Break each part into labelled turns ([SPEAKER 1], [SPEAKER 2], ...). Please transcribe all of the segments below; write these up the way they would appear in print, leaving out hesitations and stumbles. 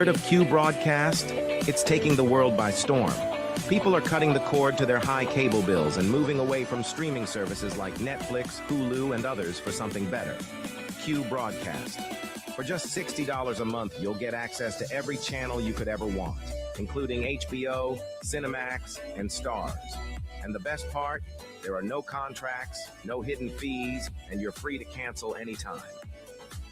[SPEAKER 1] Of Q broadcast, it's taking the world by storm. People are cutting the cord to their high cable bills and moving away from streaming services like Netflix, Hulu, and others for something better. Q broadcast. For just $60 a month, you'll get access to every channel you could ever want, including HBO, Cinemax, and Stars. And the best part, there are no contracts, no hidden fees, and you're free to cancel anytime.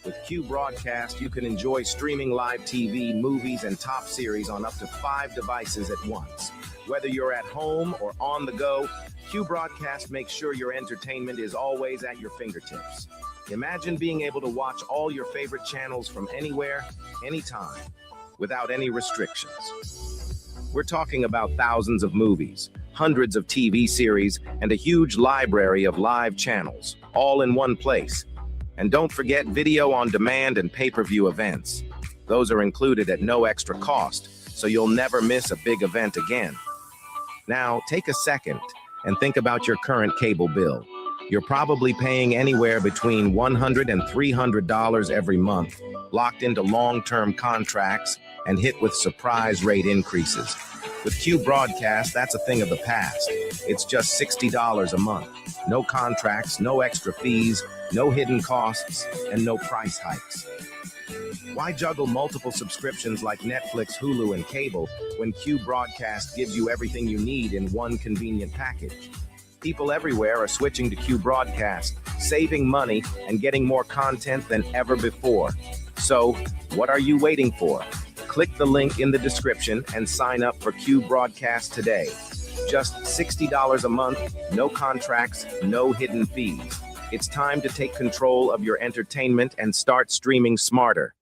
[SPEAKER 1] With Q Broadcast, you can enjoy streaming live TV, movies, and top series on up to 5 devices at once. Whether you're at home or on the go, Q Broadcast makes sure your entertainment is always at your fingertips. Imagine being able to watch all your favorite channels from anywhere, anytime, without any restrictions. We're talking about thousands of movies, hundreds of TV series, and a huge library of live channels, all in one place. And don't forget video on demand and pay-per-view events. Those are included at no extra cost, so you'll never miss a big event again. Now, take a second and think about your current cable bill. You're probably paying anywhere between $100 and $300 every month, locked into long-term contracts and hit with surprise rate increases. With Q Broadcast, that's a thing of the past. It's just $60 a month. No contracts, no extra fees, no hidden costs, and no price hikes. Why juggle multiple subscriptions like Netflix, Hulu, and cable when Q Broadcast gives you everything you need in one convenient package? People everywhere are switching to Q Broadcast, saving money and getting more content than ever before. So, what are you waiting for? Click the link in the description and sign up for Q Broadcast today. Just $60 a month, no contracts, no hidden fees. It's time to take control of your entertainment and start streaming smarter.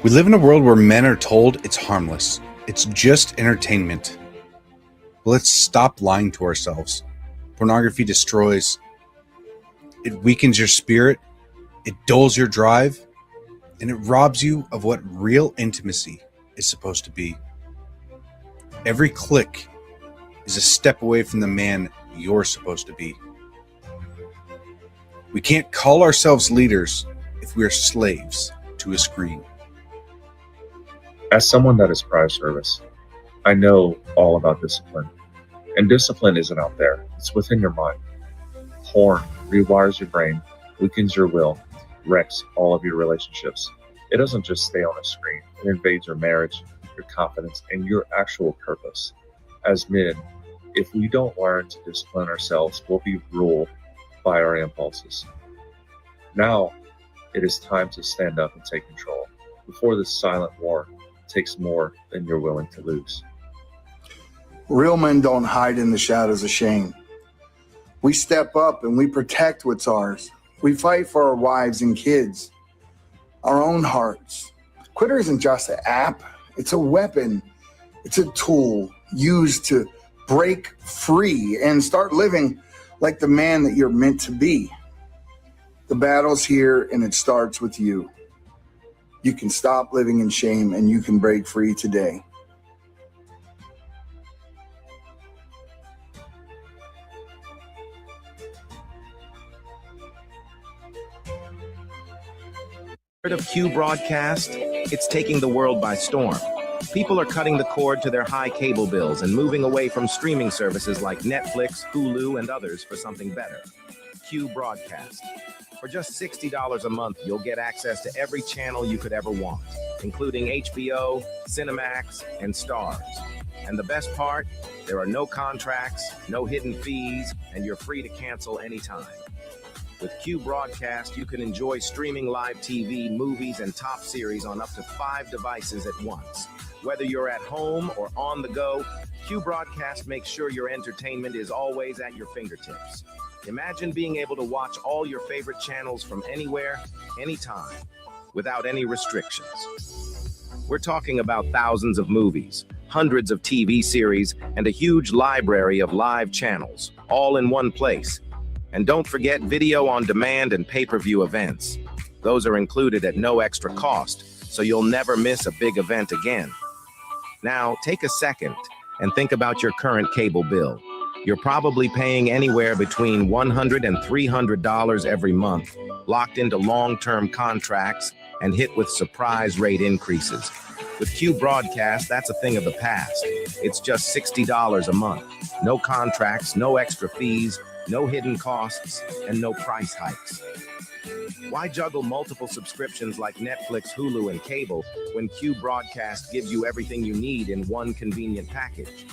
[SPEAKER 2] We live in a world where men are told it's harmless. It's just entertainment. But let's stop lying to ourselves. Pornography destroys. It weakens your spirit. It dulls your drive. And it robs you of what real intimacy is supposed to be. Every click is a step away from the man you're supposed to be. We can't call ourselves leaders if we're slaves to a screen.
[SPEAKER 3] As someone that is prior service, I know all about discipline. And discipline isn't out there, it's within your mind. Porn rewires your brain, weakens your will, wrecks all of your relationships. It doesn't just stay on a screen, it invades your marriage, your confidence, and your actual purpose. As men, if we don't learn to discipline ourselves, we'll be ruled by our impulses. Now, it is time to stand up and take control before this silent war takes more than you're willing to lose.
[SPEAKER 4] Real men don't hide in the shadows of shame. We step up and we protect what's ours. We fight for our wives and kids, our own hearts. Twitter isn't just an app, it's a weapon. It's a tool used to break free and start living like the man that you're meant to be. The battle's here and it starts with you. You can stop living in shame and you can break free today.
[SPEAKER 1] Of Q Broadcast, it's taking the world by storm. People are cutting the cord to their high cable bills and moving away from streaming services like Netflix, Hulu, and others for something better. Q Broadcast. For just $60 a month, you'll get access to every channel you could ever want, including HBO, Cinemax, and Stars. And the best part, there are no contracts, no hidden fees, and you're free to cancel anytime. With Q Broadcast, you can enjoy streaming live TV, movies, and top series on up to 5 devices at once. Whether you're at home or on the go, Q Broadcast makes sure your entertainment is always at your fingertips. Imagine being able to watch all your favorite channels from anywhere, anytime, without any restrictions. We're talking about thousands of movies, hundreds of TV series, and a huge library of live channels, all in one place. And don't forget video on demand and pay-per-view events. Those are included at no extra cost, so you'll never miss a big event again. Now, take a second and think about your current cable bill. You're probably paying anywhere between $100 and $300 every month, locked into long-term contracts and hit with surprise rate increases. With Q Broadcast, that's a thing of the past. It's just $60 a month. No contracts, no extra fees, no hidden costs, and no price hikes. Why juggle multiple subscriptions like Netflix, Hulu, and cable when Q Broadcast gives you everything you need in one convenient package?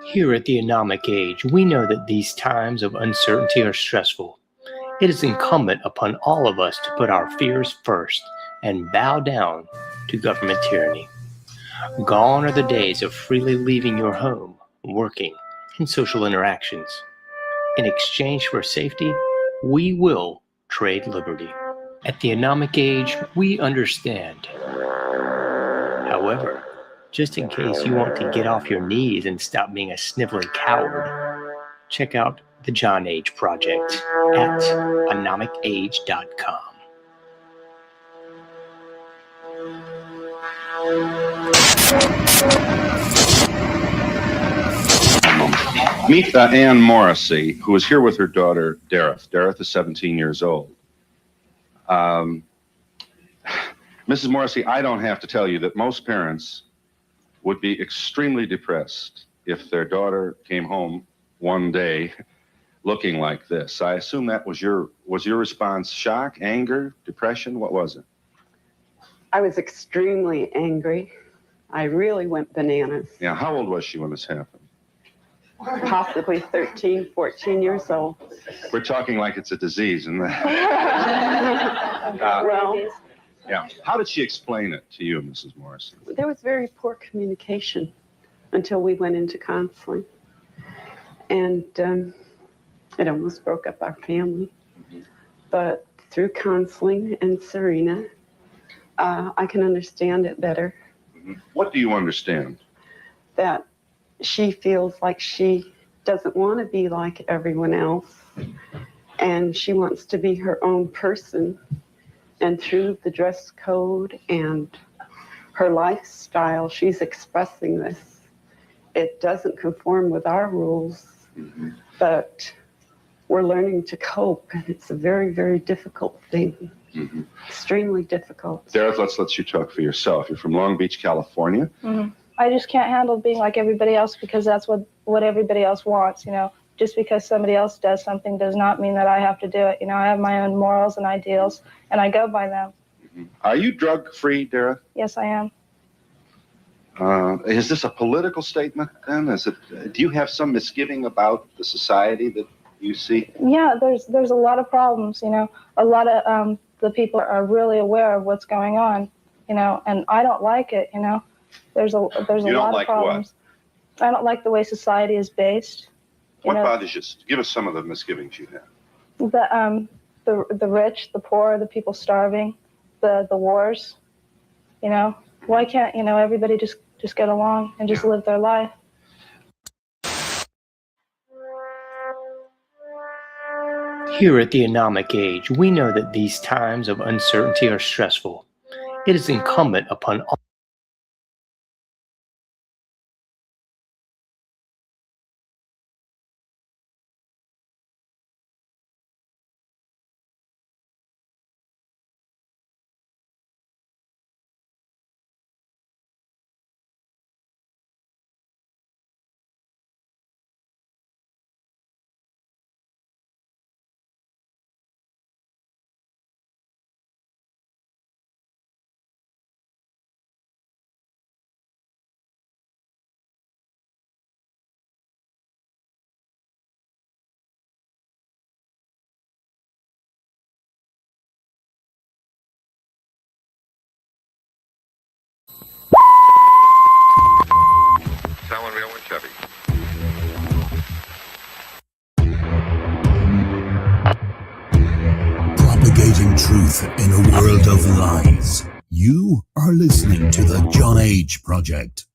[SPEAKER 5] Here at the Anomic Age, we know that these times of uncertainty are stressful. It is incumbent upon all of us to put our fears first and bow down to government tyranny. Gone are the days of freely leaving your home, working, and social interactions. In exchange for safety, we will trade liberty. At the Anomic Age, we understand. However, just in case you want to get off your knees and stop being a sniveling coward, check out the John Age Project at anomicage.com.
[SPEAKER 6] Meet Ann Morrissey, who is here with her daughter, Dareth. Dareth is 17 years old. Mrs. Morrissey, I don't have to tell you that most parents would be extremely depressed if their daughter came home one day looking like this. I assume that was your response shock, anger, depression? What was it?
[SPEAKER 7] I was extremely angry. I really went bananas.
[SPEAKER 6] Yeah, how old was she when this happened?
[SPEAKER 7] Possibly 13, 14 years old.
[SPEAKER 6] We're talking like it's a disease, isn't it?
[SPEAKER 7] Well,
[SPEAKER 6] Yeah. How did she explain it to you, Mrs. Morrison?
[SPEAKER 7] there was very poor communication until we went into counseling. And it almost broke up our family. But through counseling and Serena, I can understand it better.
[SPEAKER 6] What do you understand?
[SPEAKER 7] That she feels like she doesn't want to be like everyone else, and she wants to be her own person. And through the dress code and her lifestyle, she's expressing this. It doesn't conform with our rules, but we're learning to cope, and it's a very, very difficult thing. Extremely difficult.
[SPEAKER 6] Dareth, let's let you talk for yourself. You're from Long Beach, California.
[SPEAKER 8] I just can't handle being like everybody else because that's what everybody else wants, you know. Just because somebody else does something does not mean that I have to do it. You know, I have my own morals and ideals, and I go by them.
[SPEAKER 6] Are you drug-free, Dareth?
[SPEAKER 8] Yes, I am.
[SPEAKER 6] Is this a political statement then? Do you have some misgiving about the society that you see?
[SPEAKER 8] Yeah, there's a lot of problems, you know. A lot of the people are really aware of what's going on, you know, and I don't like it, you know. There's a lot of problems.
[SPEAKER 6] What?
[SPEAKER 8] I don't like the way society is based.
[SPEAKER 6] What bothers you? Give us some of the misgivings you have.
[SPEAKER 8] The rich, the poor, the people starving, the wars, you know. Why can't, you know, everybody just get along and just live their life?
[SPEAKER 5] Here at the Anomic Age, we know that these times of uncertainty are stressful. It is incumbent upon all
[SPEAKER 6] Selling real and Chevy.
[SPEAKER 9] Propagating truth in a world of lies. You are listening to the John Age Project.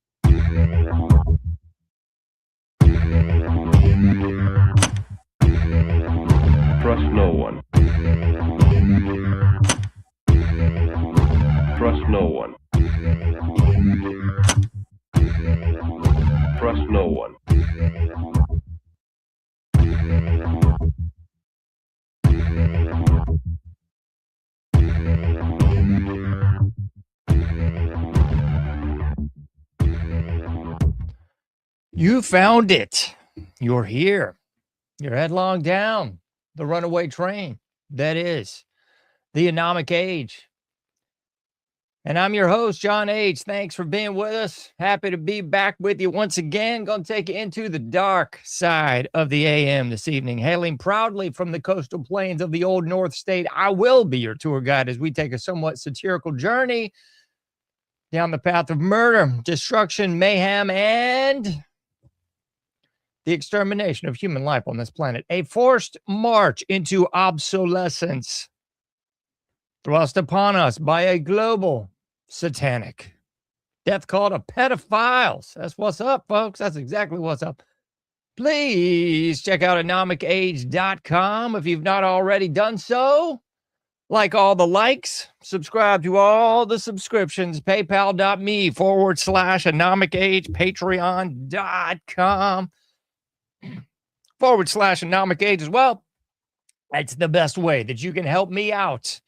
[SPEAKER 10] Trust no one. Trust no one. Trust
[SPEAKER 11] You found it. You're here. You're headlong down the runaway train. That is the Anomic Age. And I'm your host, John H. Thanks for being with us. Happy to be back with you once again. Going to take you into the dark side of the AM this evening. Hailing proudly from the coastal plains of the old North State, I will be your tour guide as we take a somewhat satirical journey down the path of murder, destruction, mayhem, and the extermination of human life on this planet. A forced march into obsolescence thrust upon us by a global satanic death cult of pedophiles. That's what's up, folks. That's exactly what's up. Please check out anomicage.com if you've not already done so. Like all the likes, subscribe to all the subscriptions, paypal.me/anomicage, patreon.com /anomicage as well. That's the best way that you can help me out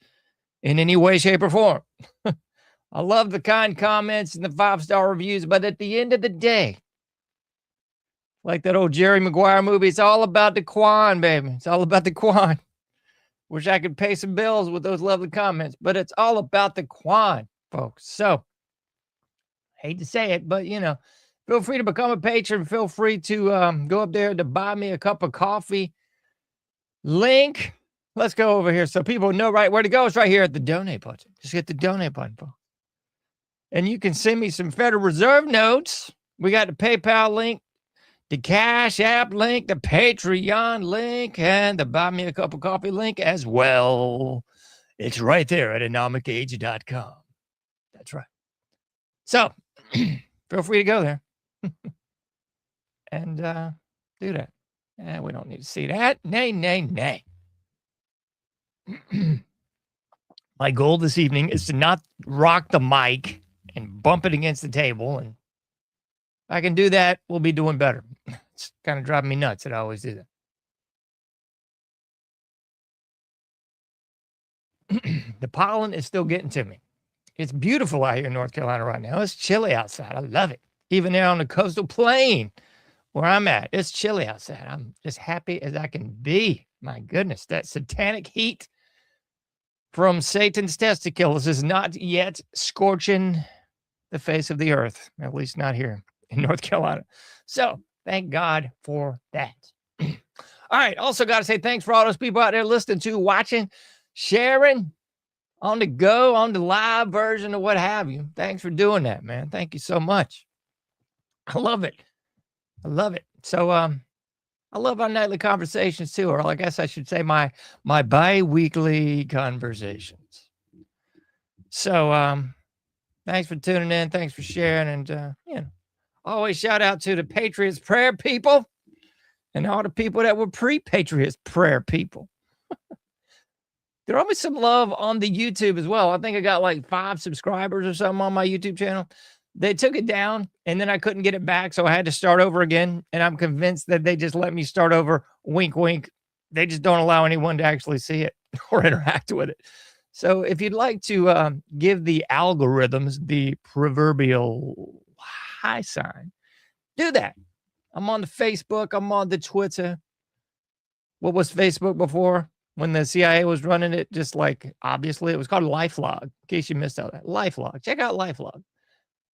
[SPEAKER 11] in any way, shape, or form. I love the kind comments and the 5-star reviews, but at the end of the day, like that old Jerry Maguire movie, it's all about the Quan, baby. It's all about the Quan. Wish I could pay some bills with those lovely comments, but it's all about the Quan, folks. So, hate to say it, but, you know, feel free to become a patron. Feel free to go up there to buy me a cup of coffee. Link. Let's go over here so people know right where to go. It's right here at the donate button. Just hit the donate button, folks. And you can send me some Federal Reserve notes. We got the PayPal link, the Cash App link, the Patreon link, and the Buy Me a Cup of Coffee link as well. It's right there at anomicage.com. That's right. So, feel free to go there and do that. We don't need to see that. Nay, nay, nay. My goal this evening is to not rock the mic and bump it against the table. And if I can do that, we'll be doing better. It's kind of driving me nuts that I always do that. The pollen is still getting to me. It's beautiful out here in North Carolina right now. It's chilly outside. I love it. Even there on the coastal plain where I'm at, it's chilly outside. I'm just happy as I can be. My goodness, that satanic heat from Satan's testicles is not yet scorching the face of the earth, at least not here in North Carolina. So thank God for that. All right. Also got to say thanks for all those people out there listening to, watching, sharing, on the go, on the live version or what have you. Thanks for doing that, man. Thank you so much. I love it. I love it. So, I love our nightly conversations too, or I guess I should say my bi-weekly conversations. So, thanks for tuning in. Thanks for sharing. And, you know, always shout out to the Patriots prayer people and all the people that were pre-Patriots prayer people. Throw me some love on the YouTube as well. I think I got like 5 subscribers or something on my YouTube channel. They took it down and then I couldn't get it back. So I had to start over again. And I'm convinced that they just let me start over. Wink, wink. They just don't allow anyone to actually see it or interact with it. So if you'd like to give the algorithms the proverbial high sign, do that. I'm on the Facebook. I'm on the Twitter. What was Facebook before? When the CIA was running it, just like, obviously, it was called LifeLog, in case you missed out that. LifeLog. Check out LifeLog.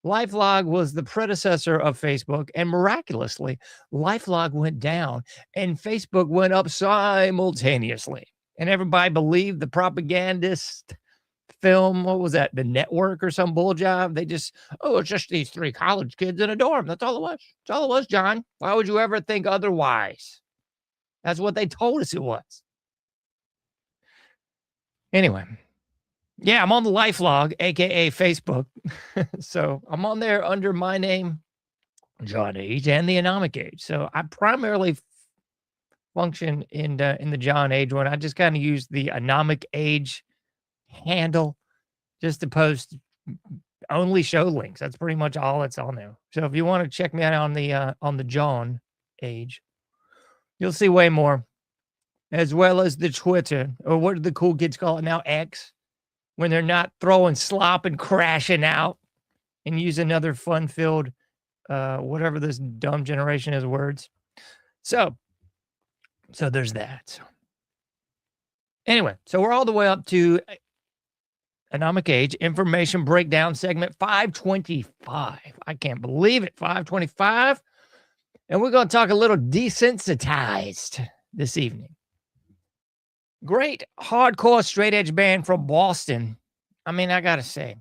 [SPEAKER 11] LifeLog was the predecessor of Facebook, and miraculously, LifeLog went down, and Facebook went up simultaneously. And everybody believed the propagandist film, what was that, The Network or some bull job? They just, oh, it's just these 3 college kids in a dorm. That's all it was. That's all it was, John. Why would you ever think otherwise? That's what they told us it was. Anyway, yeah, I'm on the LifeLog, a.k.a. Facebook. So I'm on there under my name, John Age, and the Anomic Age. So I primarily function in the John Age one. I just kind of use the Anomic Age handle just to post only show links. That's pretty much all that's on there. So if you want to check me out on the John Age, you'll see way more. As well as the Twitter, or what do the cool kids call it now, X, when they're not throwing slop and crashing out and using other fun-filled whatever this dumb generation is words. So there's that. Anyway, so we're all the way up to Economic Age Information Breakdown segment 525. I can't believe it. 525. And we're going to talk a little Desensitized this evening. Great hardcore straight edge band from Boston. I mean, I got to say,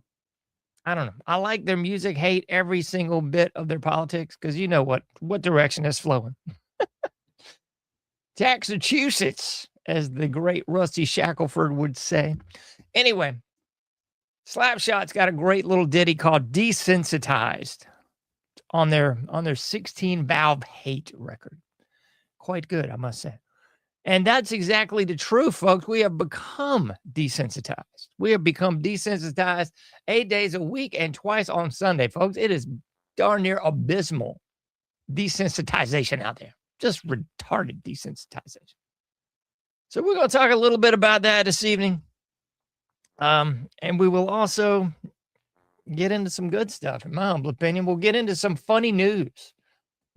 [SPEAKER 11] I don't know. I like their music, hate every single bit of their politics because you know what direction it's flowing. Massachusetts, as the great Rusty Shackelford would say. Anyway, Slapshot's got a great little ditty called Desensitized on their 16 valve hate record. Quite good, I must say. And that's exactly the truth, folks. We have become desensitized. We have become desensitized 8 days a week and twice on Sunday, folks. It is darn near abysmal desensitization out there. Just retarded desensitization. So we're going to talk a little bit about that this evening. And we will also get into some good stuff. In my humble opinion, we'll get into some funny news.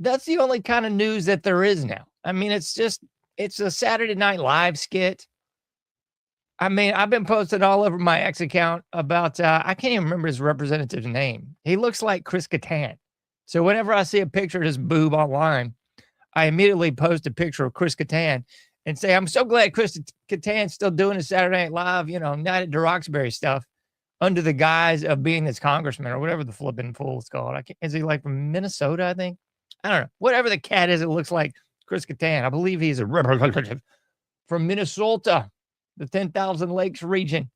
[SPEAKER 11] That's the only kind of news that there is now. I mean, it's a Saturday Night Live skit. I mean, I've been posted all over my ex account about, I can't even remember his representative's name. He looks like Chris Kattan. So whenever I see a picture of his boob online, I immediately post a picture of Chris Kattan and say, I'm so glad Chris Kattan's still doing his Saturday Night Live, Night at Roxbury stuff under the guise of being this congressman or whatever the flipping fool is called. Is he like from Minnesota, I think? I don't know. Whatever the cat is, it looks like Chris Kattan. I believe he's a representative from Minnesota, the 10,000 Lakes region.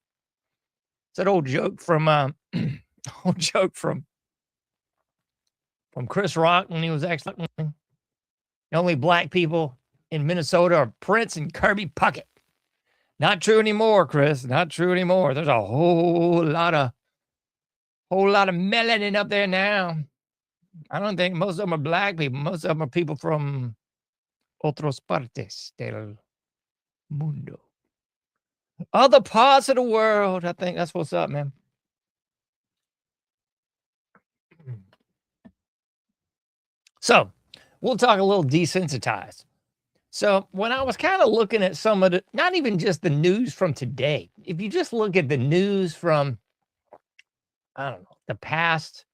[SPEAKER 11] It's that old joke from Chris Rock when he was actually the only black people in Minnesota are Prince and Kirby Puckett. Not true anymore, Chris. Not true anymore. There's a whole lot of melanin up there now. I don't think most of them are black people. Most of them are people from otros partes del mundo. Other parts of the world. I think that's what's up, man. So we'll talk a little desensitized. So when I was kind of looking at some of the, not even just the news from today, if you just look at the news from, I don't know, the past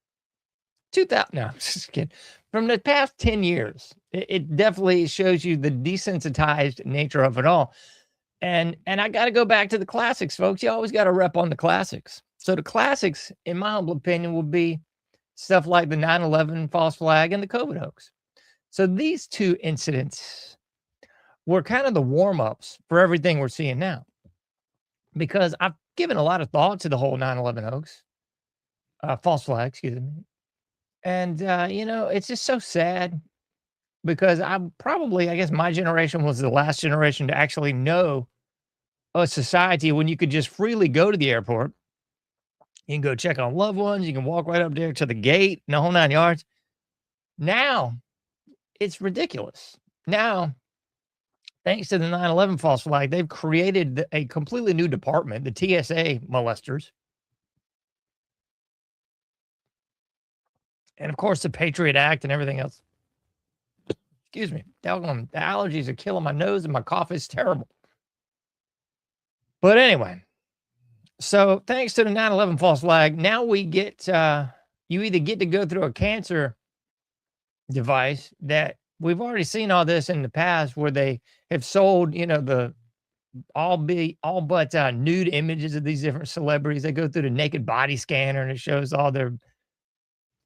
[SPEAKER 11] 2000, no, I'm just kidding. From the past 10 years, it definitely shows you the desensitized nature of it all. And I got to go back to the classics, folks. You always got to rep on the classics. So the classics, in my humble opinion, will be stuff like the 9/11 false flag and the COVID hoax. So these two incidents were kind of the warm-ups for everything we're seeing now. Because I've given a lot of thought to the whole 9/11 hoax, false flag, excuse me. And, it's just so sad because I guess my generation was the last generation to actually know a society when you could just freely go to the airport. You can go check on loved ones. You can walk right up there to the gate and the whole 9 yards. Now, it's ridiculous. Now, thanks to the 9/11 false flag, they've created a completely new department, the TSA molesters. And, of course, the Patriot Act and everything else. Excuse me. Doggone, the allergies are killing my nose and my cough is terrible. But anyway, so thanks to the 9/11 false flag, now we get, you either get to go through a cancer device that we've already seen all this in the past where they have sold, the all but nude images of these different celebrities. They go through the naked body scanner and it shows all their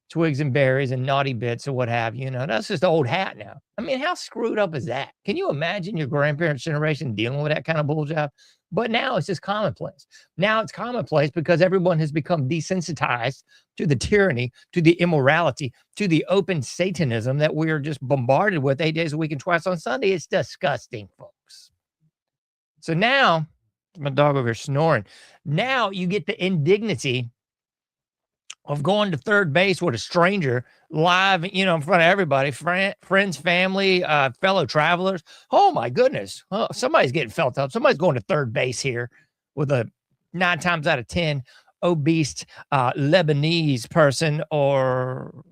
[SPEAKER 11] twigs and berries and naughty bits or what have you. That's just old hat now. I mean, how screwed up is that? Can you imagine your grandparents' generation dealing with that kind of bullshit? But now it's just commonplace. Now it's commonplace because everyone has become desensitized to the tyranny, to the immorality, to the open Satanism that we are just bombarded with 8 days a week and twice on Sunday. It's disgusting, folks. So now, my dog over here snoring. Now you get the indignity of going to third base with a stranger live, in front of everybody, friends, family, fellow travelers. Oh my goodness. Oh, somebody's getting felt up. Somebody's going to third base here with a 9 times out of 10 obese Lebanese person or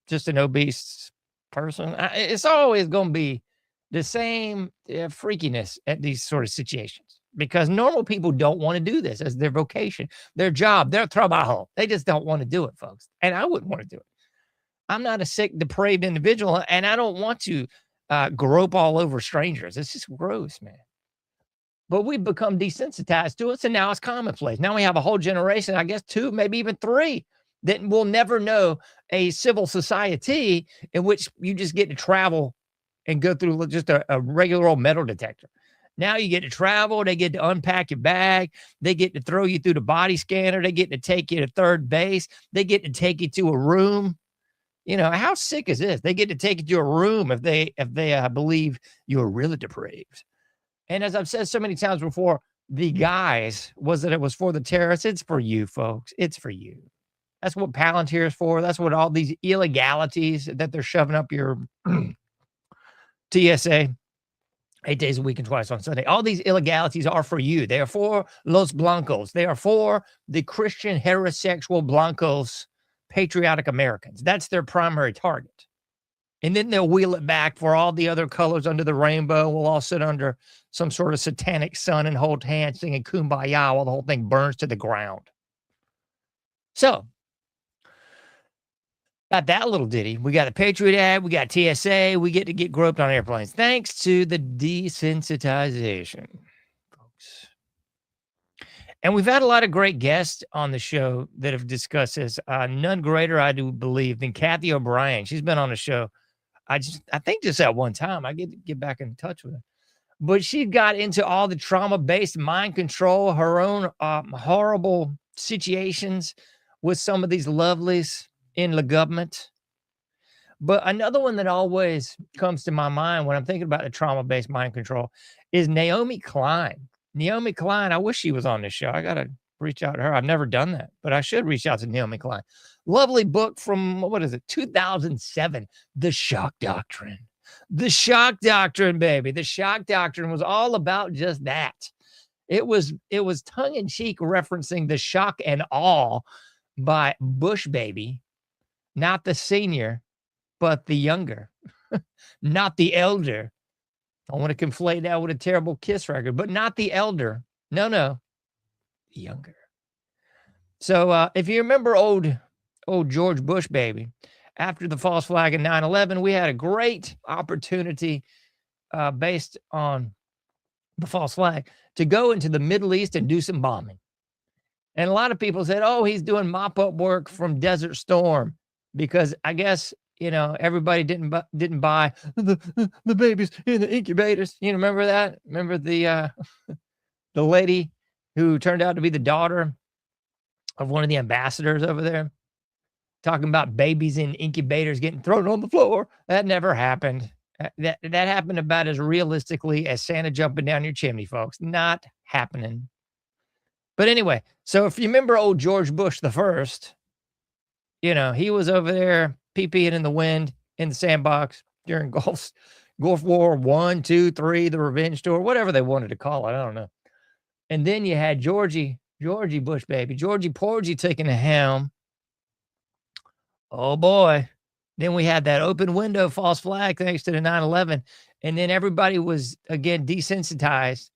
[SPEAKER 11] just an obese person. It's always going to be the same freakiness at these sort of situations, because normal people don't want to do this as their vocation, their job, their trabajo. They just don't want to do it, folks. And I wouldn't want to do it. I'm not a sick, depraved individual, and I don't want to grope all over strangers. It's just gross, man. But we've become desensitized to it, and now it's commonplace. Now we have a whole generation, I guess 2, maybe even 3, that will never know a civil society in which you just get to travel and go through just a regular old metal detector. Now you get to travel. They get to unpack your bag. They get to throw you through the body scanner. They get to take you to third base. They get to take you to a room. You know, how sick is this? They get to take you to a room if they believe you're really depraved. And as I've said so many times before, the guise was that it was for the terrorists. It's for you, folks. It's for you. That's what Palantir is for. That's what all these illegalities that they're shoving up your TSA 8 days a week and twice on Sunday. All these illegalities are for you. They are for Los Blancos. They are for the Christian heterosexual Blancos, patriotic Americans. That's their primary target. And then they'll wheel it back for all the other colors under the rainbow. We'll all sit under some sort of satanic sun and hold hands singing Kumbaya while the whole thing burns to the ground. So, got that little ditty. We got a Patriot Act. We got TSA. We get to get groped on airplanes thanks to the desensitization, folks. And we've had a lot of great guests on the show that have discussed this. None greater, I do believe, than Kathy O'Brien. She's been on the show. I think just at one time. I get back in touch with her. But she got into all the trauma-based mind control, her own horrible situations with some of these lovelies in the government. But another one that always comes to my mind when I'm thinking about the trauma-based mind control is Naomi Klein. Naomi Klein, I wish she was on this show. I got to reach out to her. I've never done that, but I should reach out to Naomi Klein. Lovely book from, 2007, The Shock Doctrine. The Shock Doctrine, baby. The Shock Doctrine was all about just that. It was tongue-in-cheek referencing the shock and awe by Bush baby, not the senior, but the younger, not the elder. I want to conflate that with a terrible Kiss record, but not the elder. No, the younger. So if you remember old George Bush baby, after the false flag in 9/11, we had a great opportunity based on the false flag to go into the Middle East and do some bombing. And a lot of people said, oh, he's doing mop-up work from Desert Storm because I guess, everybody didn't buy the babies in the incubators. Remember that? Remember the lady who turned out to be the daughter of one of the ambassadors over there, talking about babies in incubators getting thrown on the floor? That never happened. That happened about as realistically as Santa jumping down your chimney, folks. Not happening. But anyway, so if you remember old George Bush the first, he was over there pee-peeing in the wind in the sandbox during Gulf War 1, 2, 3, the revenge tour, whatever they wanted to call it. I don't know. And then you had Georgie Bush, baby. Georgie Porgy taking the helm. Oh, boy. Then we had that open window false flag thanks to the 9/11. And then everybody was, again, desensitized.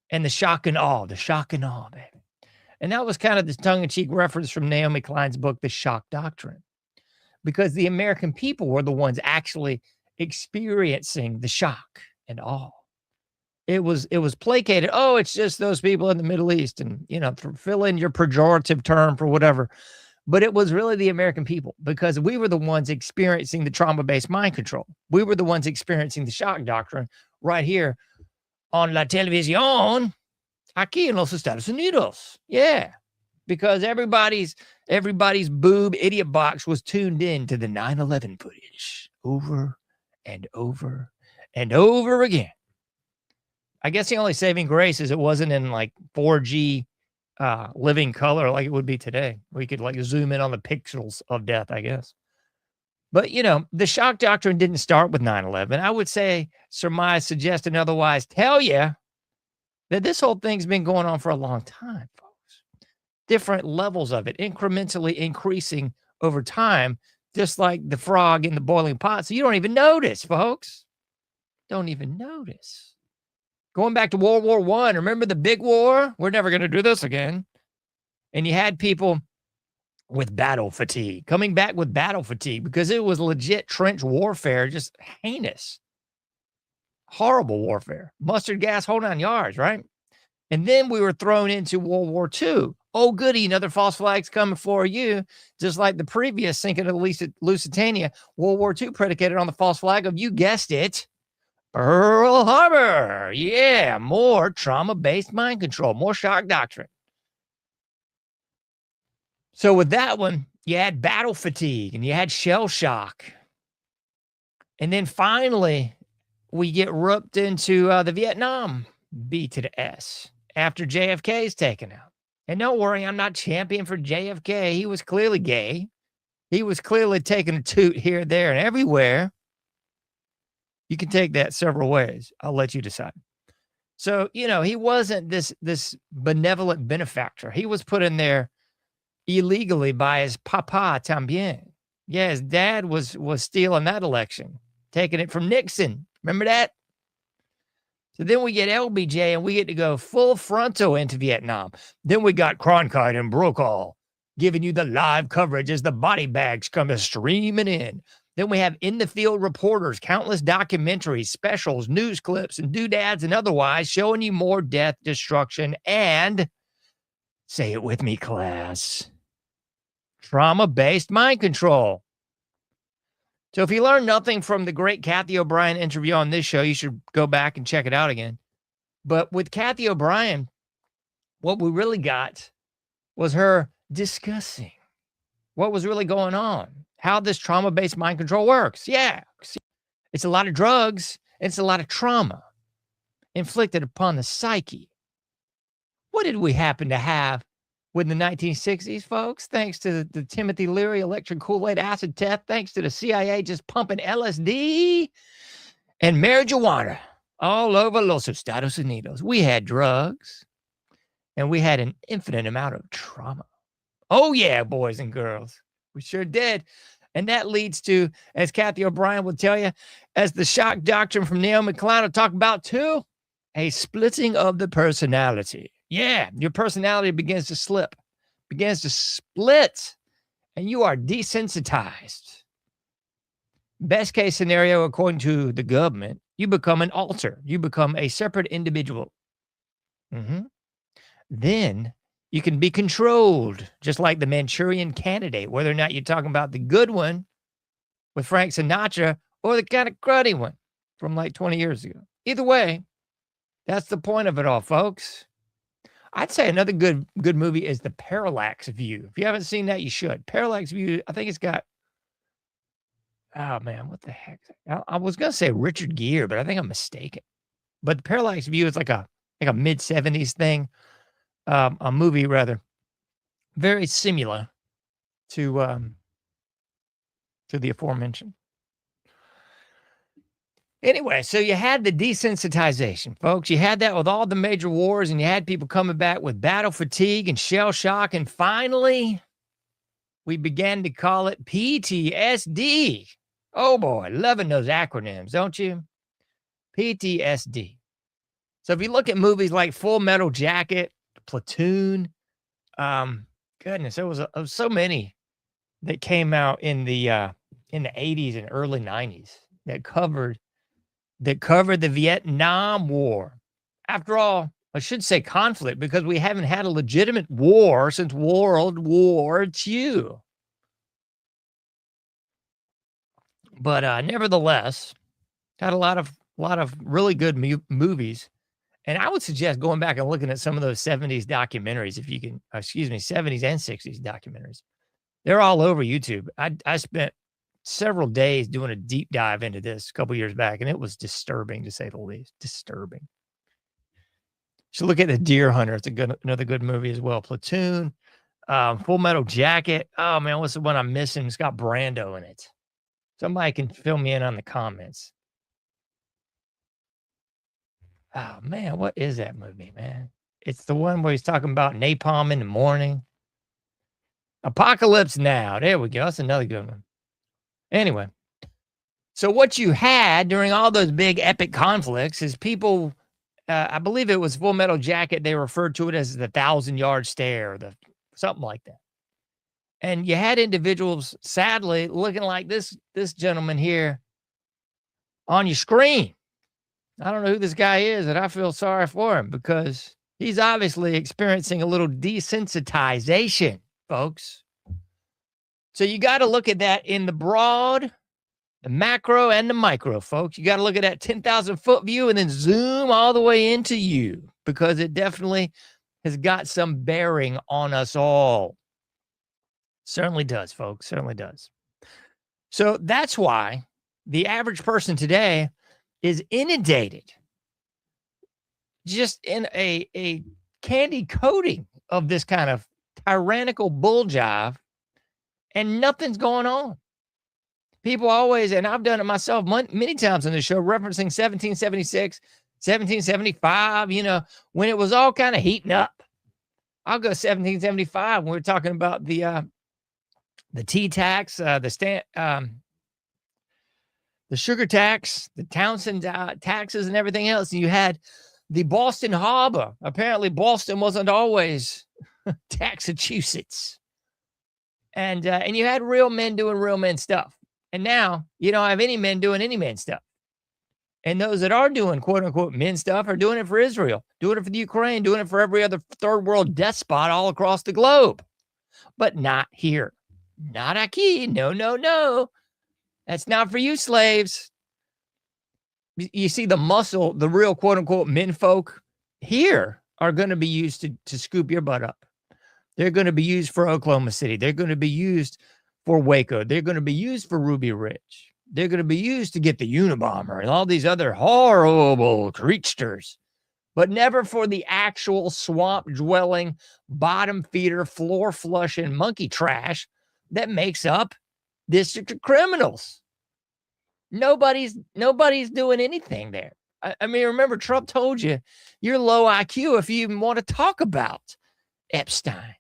[SPEAKER 11] And the shock and awe, baby. And that was kind of this tongue-in-cheek reference from Naomi Klein's book, The Shock Doctrine. Because the American people were the ones actually experiencing the shock and awe. It was placated. Oh, it's just those people in the Middle East. And, fill in your pejorative term for whatever. But it was really the American people because we were the ones experiencing the trauma-based mind control. We were the ones experiencing the shock doctrine right here on la televisión, aquí en los Estados Unidos. Yeah, because everybody's boob idiot box was tuned in to the 9/11 footage over and over and over again. I guess the only saving grace is it wasn't in like 4G living color like it would be today. We could like zoom in on the pixels of death, I guess. But, the shock doctrine didn't start with 9/11. I would say, surmise, suggest, and otherwise tell you that this whole thing's been going on for a long time, folks. Different levels of it, incrementally increasing over time just like the frog in the boiling pot. So you don't even notice, folks. Don't even notice. Going back to World War I, remember the big war? We're never going to do this again. And you had people with battle fatigue, coming back with battle fatigue because it was legit trench warfare, just heinous, horrible warfare. Mustard gas, whole 9 yards, right? And then we were thrown into World War II. Oh, goody, another false flag's coming for you. Just like the previous sinking of the Lusitania, World War II predicated on the false flag of, you guessed it, Pearl Harbor. Yeah, more trauma-based mind control, more shock doctrine. So with that one, you had battle fatigue and you had shell shock. And then finally, we get roped into the Vietnam B to the S after JFK is taken out. And don't worry, I'm not champion for JFK. He was clearly gay. He was clearly taking a toot here, there, and everywhere. You can take that several ways. I'll let you decide. So, he wasn't this benevolent benefactor. He was put in there illegally by his papa tambien. Yeah, his dad was stealing that election, taking it from Nixon. Remember that? So then we get LBJ and we get to go full frontal into Vietnam. Then we got Cronkite and Brokaw giving you the live coverage as the body bags come streaming in. Then we have in the field reporters, countless documentaries, specials, news clips, and doodads and otherwise showing you more death, destruction, and, say it with me, class, trauma-based mind control. So if you learned nothing from the great Kathy O'Brien interview on this show, you should go back and check it out again. But with Kathy O'Brien, what we really got was her discussing what was really going on, how this trauma-based mind control works. Yeah, it's a lot of drugs. It's a lot of trauma inflicted upon the psyche. What did we happen to have with the 1960s, folks? Thanks to the Timothy Leary electric Kool-Aid acid test, thanks to the CIA just pumping LSD and marijuana all over Los Estados Unidos. We had drugs, and we had an infinite amount of trauma. Oh, yeah, boys and girls. We sure did. And that leads to, as Kathy O'Brien will tell you, as the shock doctrine from Naomi Klein will talk about too, a splitting of the personality. Yeah, your personality begins to slip, begins to split, and you are desensitized. Best case scenario, according to the government, you become an alter. You become a separate individual. Then you can be controlled, just like the Manchurian Candidate, whether or not you're talking about the good one with Frank Sinatra or the kind of cruddy one from like 20 years ago. Either way, that's the point of it all, folks. I'd say another good movie is The Parallax View. If you haven't seen that, you should. Parallax View, I think it's got, oh man, what the heck? I was going to say Richard Gere, but I think I'm mistaken. But The Parallax View is like a mid-70s thing, a movie rather, very similar to the aforementioned. Anyway, so you had the desensitization, folks. You had that with all the major wars, and you had people coming back with battle fatigue and shell shock. And finally, we began to call it PTSD. Oh, boy, loving those acronyms, don't you? PTSD. So if you look at movies like Full Metal Jacket, Platoon, goodness, there was so many that came out in the 80s and early 90s that covered the Vietnam War. After all, I should say conflict, because we haven't had a legitimate war since World War II. But nevertheless, had a lot of really good movies. And I would suggest going back and looking at some of those 70s documentaries, if you can, 70s and 60s documentaries. They're all over YouTube. I spent several days doing a deep dive into this a couple years back, and it was disturbing, to say the least. Disturbing. So look at The Deer Hunter. It's another good movie as well. Platoon, Full Metal Jacket. Oh man, what's the one I'm missing? It's got Brando in it. Somebody can fill me in on the comments. Oh man, what is that movie, man? It's the one where he's talking about napalm in the morning. Apocalypse Now. There we go. That's another good one. Anyway, so what you had during all those big epic conflicts is people, I believe it was Full Metal Jacket, they referred to it as the 1,000-yard stare, something like that. And you had individuals, sadly, looking like this gentleman here on your screen. I don't know who this guy is, and I feel sorry for him because he's obviously experiencing a little desensitization, folks. So you got to look at that in the broad, the macro, and the micro, folks. You got to look at that 10,000-foot view and then zoom all the way into you because it definitely has got some bearing on us all. Certainly does, folks. Certainly does. So that's why the average person today is inundated just in a candy coating of this kind of tyrannical bull jive, and nothing's going on. People always, and I've done it myself many times on the show, referencing 1776, 1775, when it was all kind of heating up. I'll go 1775 when we're talking about the tea tax, the sugar tax, the Townsend taxes, and everything else. And you had the Boston Harbor. Apparently, Boston wasn't always Taxachusetts. And you had real men doing real men stuff. And now you don't have any men doing any men stuff. And those that are doing quote unquote men stuff are doing it for Israel, doing it for the Ukraine, doing it for every other third world despot all across the globe. But not here. Not aquí. No. That's not for you, slaves. You see the muscle, the real quote unquote men folk here are going to be used to scoop your butt up. They're going to be used for Oklahoma City. They're going to be used for Waco. They're going to be used for Ruby Ridge. They're going to be used to get the Unabomber and all these other horrible creatures, but never for the actual swamp dwelling, bottom feeder, floor flushing monkey trash that makes up district of criminals. Nobody's doing anything there. I mean, remember, Trump told you you're low IQ if you even want to talk about Epstein.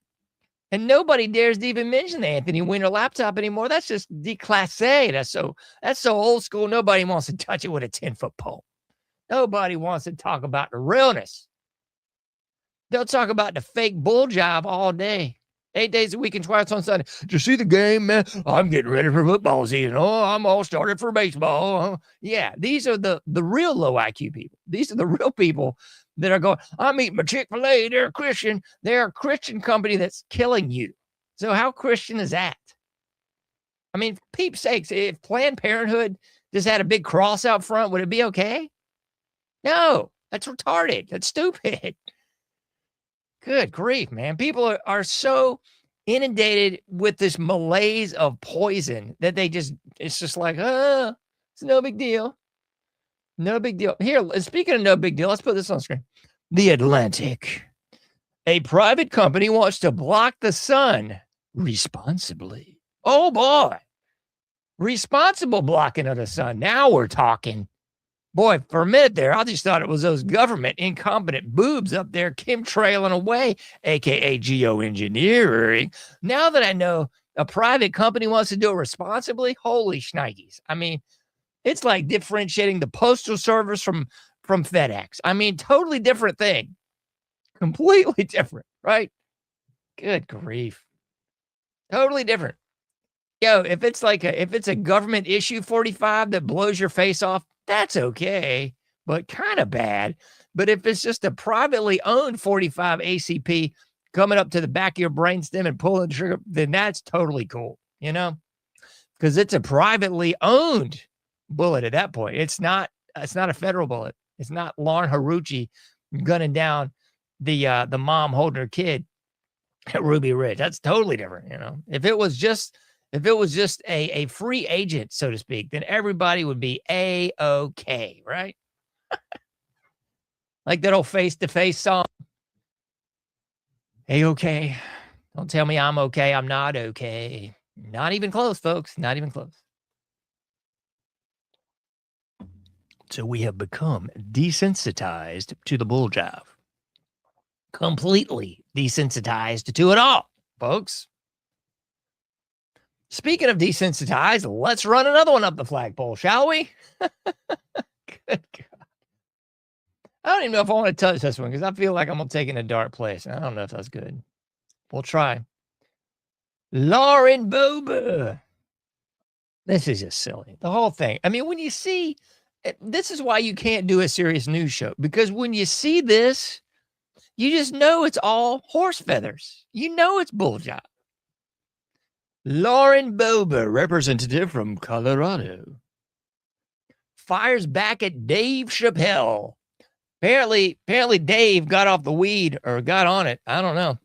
[SPEAKER 11] And nobody dares to even mention the Anthony Weiner laptop anymore. That's just declassé. That's so old school. Nobody wants to touch it with a 10-foot pole. Nobody wants to talk about the realness. They'll talk about the fake bull job all day. 8 days a week and twice on Sunday. Did you see the game, man? I'm getting ready for football season. Oh, I'm all started for baseball. Yeah, these are the real low IQ people. These are the real people that are going, I'm eating my Chick-fil-A. They're a Christian. They're a Christian company that's killing you. So how Christian is that? I mean, for peep's sakes, if Planned Parenthood just had a big cross out front, would it be okay? No, that's retarded. That's stupid. Good grief, man. People are so inundated with this malaise of poison that it's just like, it's no big deal. No big deal. Here, speaking of no big deal, let's put this on screen. The Atlantic. A private company wants to block the sun responsibly. Oh, boy. Responsible blocking of the sun. Now we're talking. Boy, for a minute there, I just thought it was those government incompetent boobs up there chemtrailing away, a.k.a. geoengineering. Now that I know a private company wants to do it responsibly, holy shnikes. I mean, it's like differentiating the Postal Service from FedEx. I mean, totally different thing. Completely different, right? Good grief. Totally different. Yo, if it's a government issue 45 that blows your face off, that's okay, but kind of bad. But if it's just a privately owned 45 ACP coming up to the back of your brainstem and pulling the trigger, then that's totally cool, because it's a privately owned bullet at that point. It's not a federal bullet. It's not Lauren Haruchi gunning down the mom holding her kid at Ruby Ridge. That's totally different. If it was just a free agent, so to speak, then everybody would be A-okay, right? Like that old face-to-face song. A-okay. Don't tell me I'm okay. I'm not okay. Not even close, folks. Not even close. So we have become desensitized to the bull jive. Completely desensitized to it all, folks. Speaking of desensitized, let's run another one up the flagpole, shall we? Good God. I don't even know if I want to touch this one because I feel like I'm going to take it in a dark place. I don't know if that's good. We'll try. Lauren Boebert. This is just silly. The whole thing. I mean, when you see, this is why you can't do a serious news show, because when you see this, you just know it's all horse feathers. You know it's bulljob. Lauren Boebert, representative from Colorado, fires back at Dave Chappelle. Apparently Dave got off the weed or got on it. I don't know.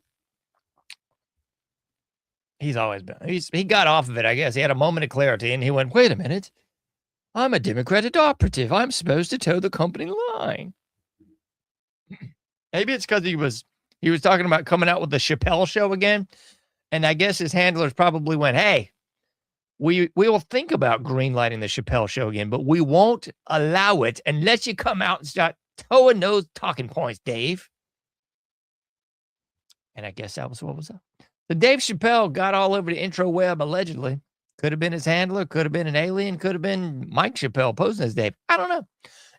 [SPEAKER 11] He's always been. He got off of it, I guess. He had a moment of clarity, and he went, wait a minute. I'm a Democratic operative. I'm supposed to toe the company line. Maybe it's because he was talking about coming out with the Chappelle show again. And I guess his handlers probably went, hey, we will think about greenlighting the Chappelle show again, but we won't allow it unless you come out and start towing those talking points, Dave. And I guess that was what was up. So Dave Chappelle got all over the intro web, allegedly. Could have been his handler, could have been an alien, could have been Mike Chappelle posing as Dave. I don't know.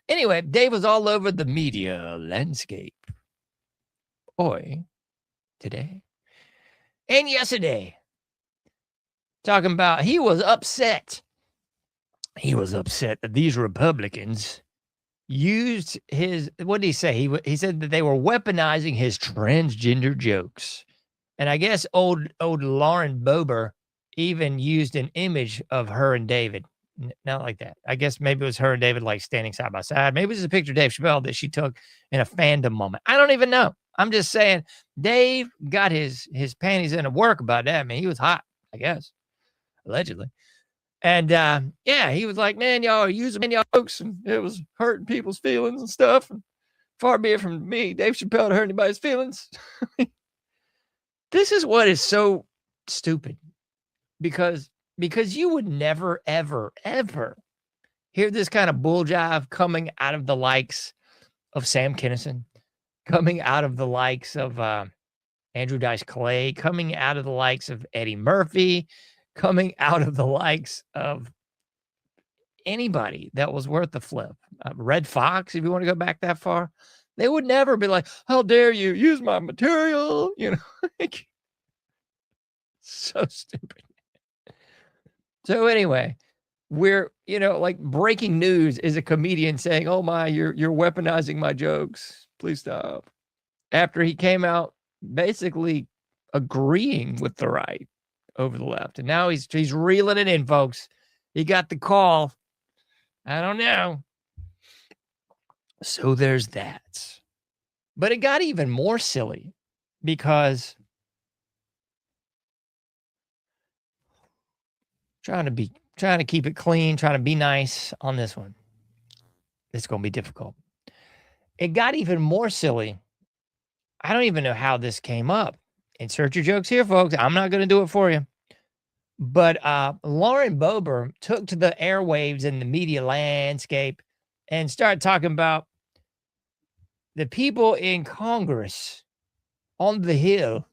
[SPEAKER 11] Anyway, Dave was all over the media landscape. Boy, today and yesterday. Talking about he was upset. He was upset that these Republicans used his, what did he say? He said that they were weaponizing his transgender jokes. And I guess old Lauren Boebert even used an image of her and David. Not like that. I guess maybe it was her and David like standing side by side. Maybe it was a picture of Dave Chappelle that she took in a fandom moment. I don't even know. I'm just saying Dave got his panties in a work about that. I mean, he was hot, I guess, allegedly. And yeah, he was like, man, y'all are using y'all jokes, and it was hurting people's feelings and stuff. And far be it from me, Dave Chappelle, to hurt anybody's feelings. This is what is so stupid, because you would never, ever, ever hear this kind of bull jive coming out of the likes of Sam Kinison, coming out of the likes of Andrew Dice Clay, coming out of the likes of Eddie Murphy, coming out of the likes of anybody that was worth the flip. Red Fox, if you want to go back that far. They would never be like, how dare you use my material? You know, like, so stupid. So anyway, we're, you know, like breaking news is a comedian saying, oh my, you're weaponizing my jokes. Please stop. After he came out basically agreeing with the right over the left. And now he's reeling it in, folks. He got the call. I don't know. So there's that. But it got even more silly because trying to keep it clean, trying to be nice on this one. It's going to be difficult. It got even more silly. I don't even know how this came up. Insert your jokes here, folks. I'm not going to do it for you. But Lauren Boebert took to the airwaves and the media landscape and started talking about the people in Congress on the Hill.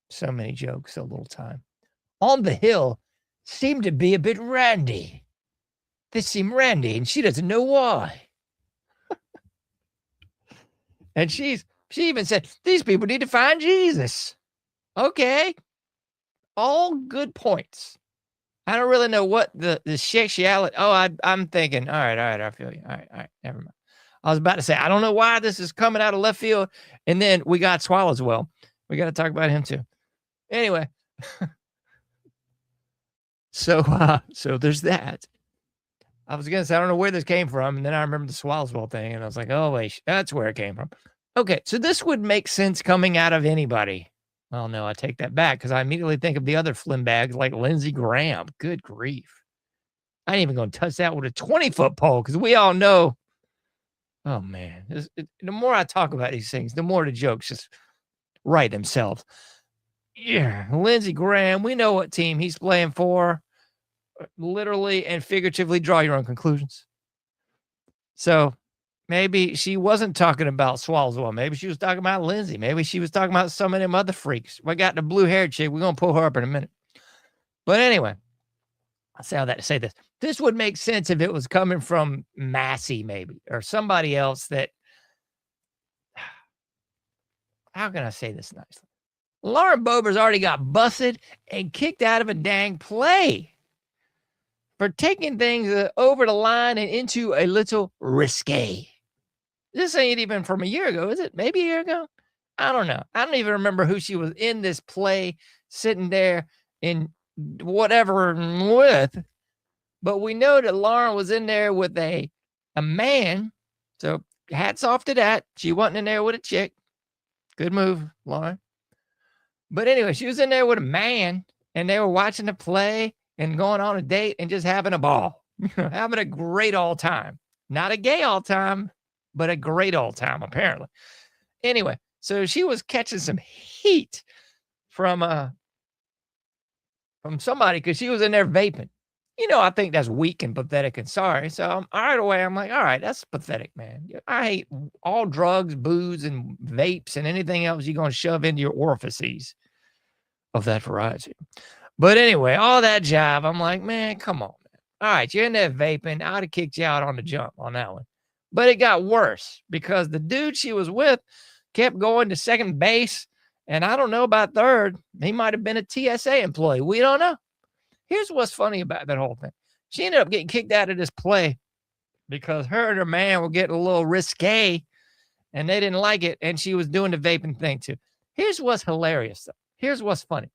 [SPEAKER 11] So many jokes, so little time. On the Hill seem to be a bit randy. They seem randy, and she doesn't know why. And she even said, these people need to find Jesus. Okay. All good points. I don't really know what the sexuality. Oh, I'm thinking, all right, I feel you. All right, never mind. I was about to say, I don't know why this is coming out of left field. And then we got Swallowswell. We got to talk about him too. Anyway. So there's that. I was going to say, I don't know where this came from. And then I remember the Swallowswell thing. And I was like, oh, wait, that's where it came from. Okay, so this would make sense coming out of anybody. Well, no, I take that back because I immediately think of the other flim bags like Lindsey Graham. Good grief. I ain't even going to touch that with a 20-foot pole because we all know. Oh, man. The more I talk about these things, the more the jokes just write themselves. Yeah, Lindsey Graham, we know what team he's playing for. Literally and figuratively draw your own conclusions. So maybe she wasn't talking about Swallowswell. Maybe she was talking about Lindsey. Maybe she was talking about some of them other freaks. We got the blue-haired chick. We're going to pull her up in a minute. But anyway, I say all that to say this. This would make sense if it was coming from Massey, maybe, or somebody else that, how can I say this nicely? Lauren Boeber's already got busted and kicked out of a dang play for taking things over the line and into a little risque. This ain't even from a year ago, is it? Maybe a year ago? I don't know. I don't even remember who she was in this play sitting there in whatever with. But we know that Lauren was in there with a man. So hats off to that. She wasn't in there with a chick. Good move, Lauren. But anyway, she was in there with a man, and they were watching the play and going on a date and just having a ball, having a great all time. Not a gay all time, but a great all time, apparently. Anyway, so she was catching some heat from somebody because she was in there vaping. I think that's weak and pathetic and sorry. So right away, I'm like, all right, that's pathetic, man. I hate all drugs, booze, and vapes and anything else you're going to shove into your orifices of that variety. But anyway, all that jive, I'm like, man, come on, man. All right, you're in there vaping. I'd have kicked you out on the jump on that one. But it got worse because the dude she was with kept going to second base. And I don't know about third. He might have been a TSA employee. We don't know. Here's what's funny about that whole thing. She ended up getting kicked out of this play because her and her man were getting a little risque and they didn't like it. And she was doing the vaping thing too. Here's what's hilarious, though. Here's what's funny.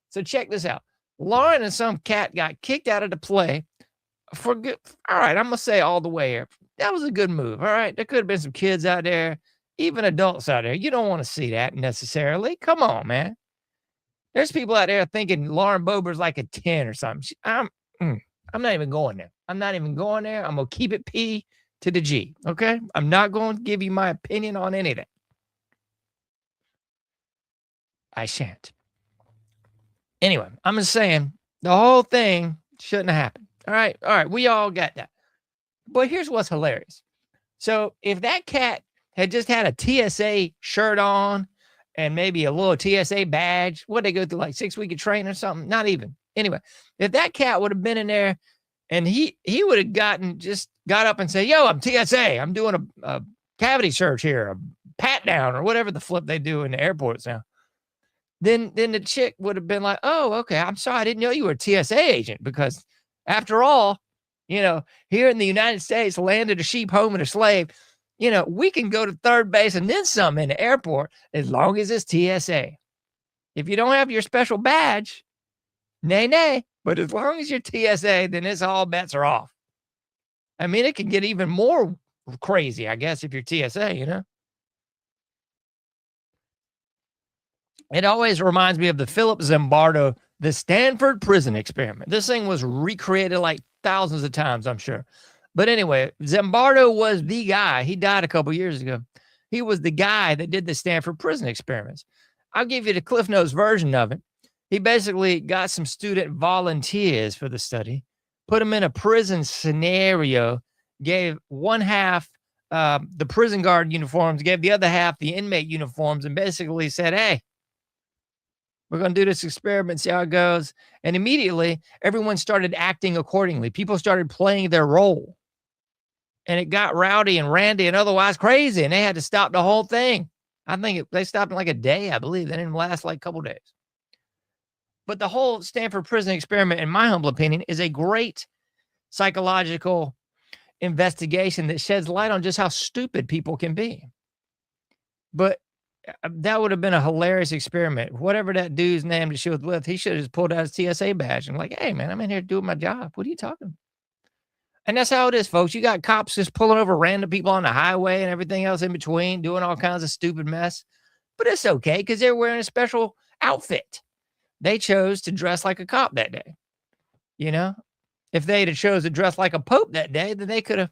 [SPEAKER 11] So check this out. Lauren and some cat got kicked out of the play for good. All right, I'm going to say all the way here. That was a good move. All right. There could have been some kids out there, even adults out there. You don't want to see that necessarily. Come on, man. There's people out there thinking Lauren Boeber's like a 10 or something. I'm not even going there. I'm not even going there. I'm going to keep it P to the G. Okay. I'm not going to give you my opinion on any of that. I shan't. Anyway, I'm just saying the whole thing shouldn't have happened. All right. All right. We all got that. But here's what's hilarious. So if that cat had just had a TSA shirt on and maybe a little TSA badge, what they go through, like 6 weeks of training or something? Not even. Anyway, if that cat would have been in there and he would have got up and said, yo, I'm TSA. I'm doing a cavity search here, a pat down or whatever the flip they do in the airports now. Then the chick would have been like, oh, okay, I'm sorry. I didn't know you were a TSA agent because after all, here in the United States, land of the sheep, home of the slave, we can go to third base and then some in the airport as long as it's TSA. If you don't have your special badge, nay. But as long as you're TSA, then it's all bets are off. I mean, it can get even more crazy, I guess, if you're TSA, It always reminds me of the Philip Zimbardo, the Stanford prison experiment. This thing was recreated like thousands of times, I'm sure. But anyway, Zimbardo was the guy. He died a couple years ago. He was the guy that did the Stanford prison experiments. I'll give you the Cliff Notes version of it. He basically got some student volunteers for the study, put them in a prison scenario, gave one half the prison guard uniforms, gave the other half the inmate uniforms, and basically said, hey, we're going to do this experiment, see how it goes. And immediately, everyone started acting accordingly. People started playing their role. And it got rowdy and randy and otherwise crazy. And they had to stop the whole thing. I think they stopped in like a day, I believe. They didn't last like a couple days. But the whole Stanford prison experiment, in my humble opinion, is a great psychological investigation that sheds light on just how stupid people can be. But that would have been a hilarious experiment. Whatever that dude's name that she was with, he should have just pulled out his TSA badge and like, hey, man, I'm in here doing my job. What are you talking about? And that's how it is, folks. You got cops just pulling over random people on the highway and everything else in between, doing all kinds of stupid mess. But it's okay because they're wearing a special outfit. They chose to dress like a cop that day. If they'd have chose to dress like a pope that day, then they could have.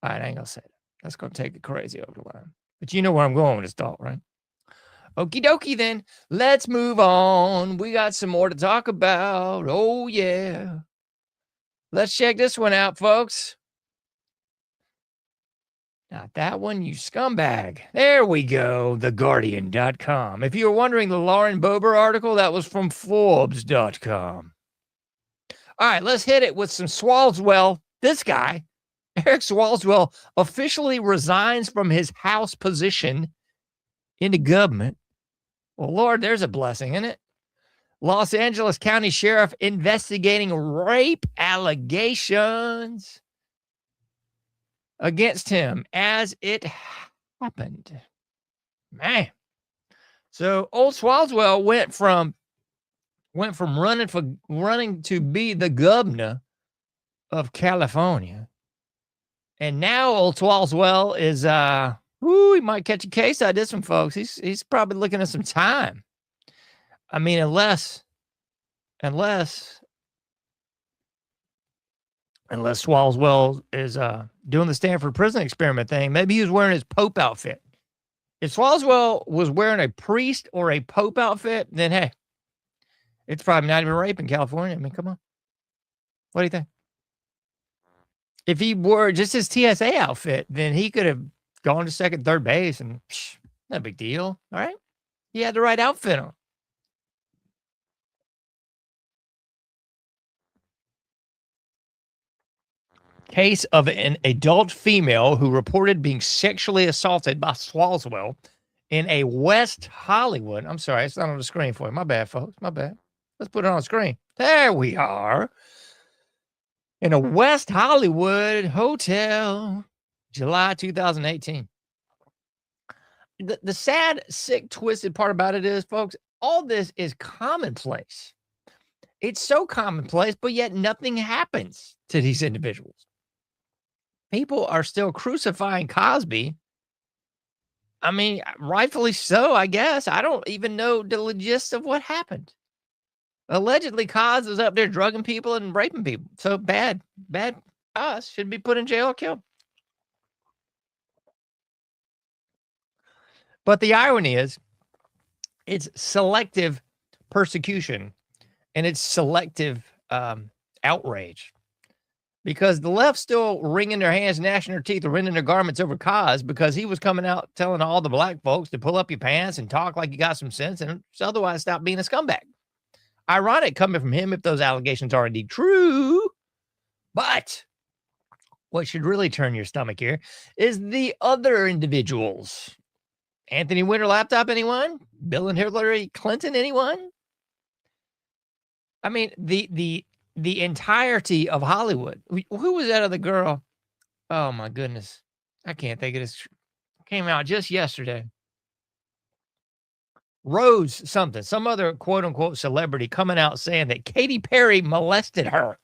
[SPEAKER 11] All right, I ain't going to say that. That's going to take the crazy over the line. But you know where I'm going with this thought, right? Okie dokie then. Let's move on. We got some more to talk about. Oh, yeah. Let's check this one out, folks. Not that one, you scumbag. There we go, theguardian.com. If you were wondering, the Lauren Boebert article, that was from Forbes.com. All right, let's hit it with some Swalwell. This guy, Eric Swalwell, officially resigns from his House position in the government. Well, Lord, there's a blessing, isn't it? Los Angeles County Sheriff investigating rape allegations against him as it happened. Man. So old Swalwell went from running to be the governor of California. And now old Swalwell is he might catch a case out of this one, folks. He's probably looking at some time. I mean, unless Swalwell is doing the Stanford prison experiment thing, maybe he was wearing his Pope outfit. If Swalwell was wearing a priest or a Pope outfit, then hey, it's probably not even rape in California. I mean, come on. What do you think? If he wore just his TSA outfit, then he could have gone to second, third base, and no big deal. All right. He had the right outfit on. Case of an adult female who reported being sexually assaulted by Swalwell in a West Hollywood. I'm sorry, it's not on the screen for you. My bad, folks. My bad. Let's put it on the screen. There we are. In a West Hollywood hotel, July 2018. The sad, sick, twisted part about it is, folks, all this is commonplace. It's so commonplace, but yet nothing happens to these individuals. People are still crucifying Cosby. I mean, rightfully so, I guess. I don't even know the gist of what happened. Allegedly, Cos was up there drugging people and raping people. So bad Cos should be put in jail or killed. But the irony is, it's selective persecution and it's selective outrage. Because the left's still wringing their hands, gnashing their teeth, or rending their garments over Cos because he was coming out telling all the black folks to pull up your pants and talk like you got some sense and otherwise stop being a scumbag. Ironic coming from him if those allegations are indeed true. But what should really turn your stomach here is the other individuals. Anthony Winter Laptop, anyone? Bill and Hillary Clinton, anyone? I mean, the entirety of Hollywood. Who was that other girl? Oh, my goodness. I can't think of this. Came out just yesterday. Rose something. Some other quote-unquote celebrity coming out saying that Katy Perry molested her.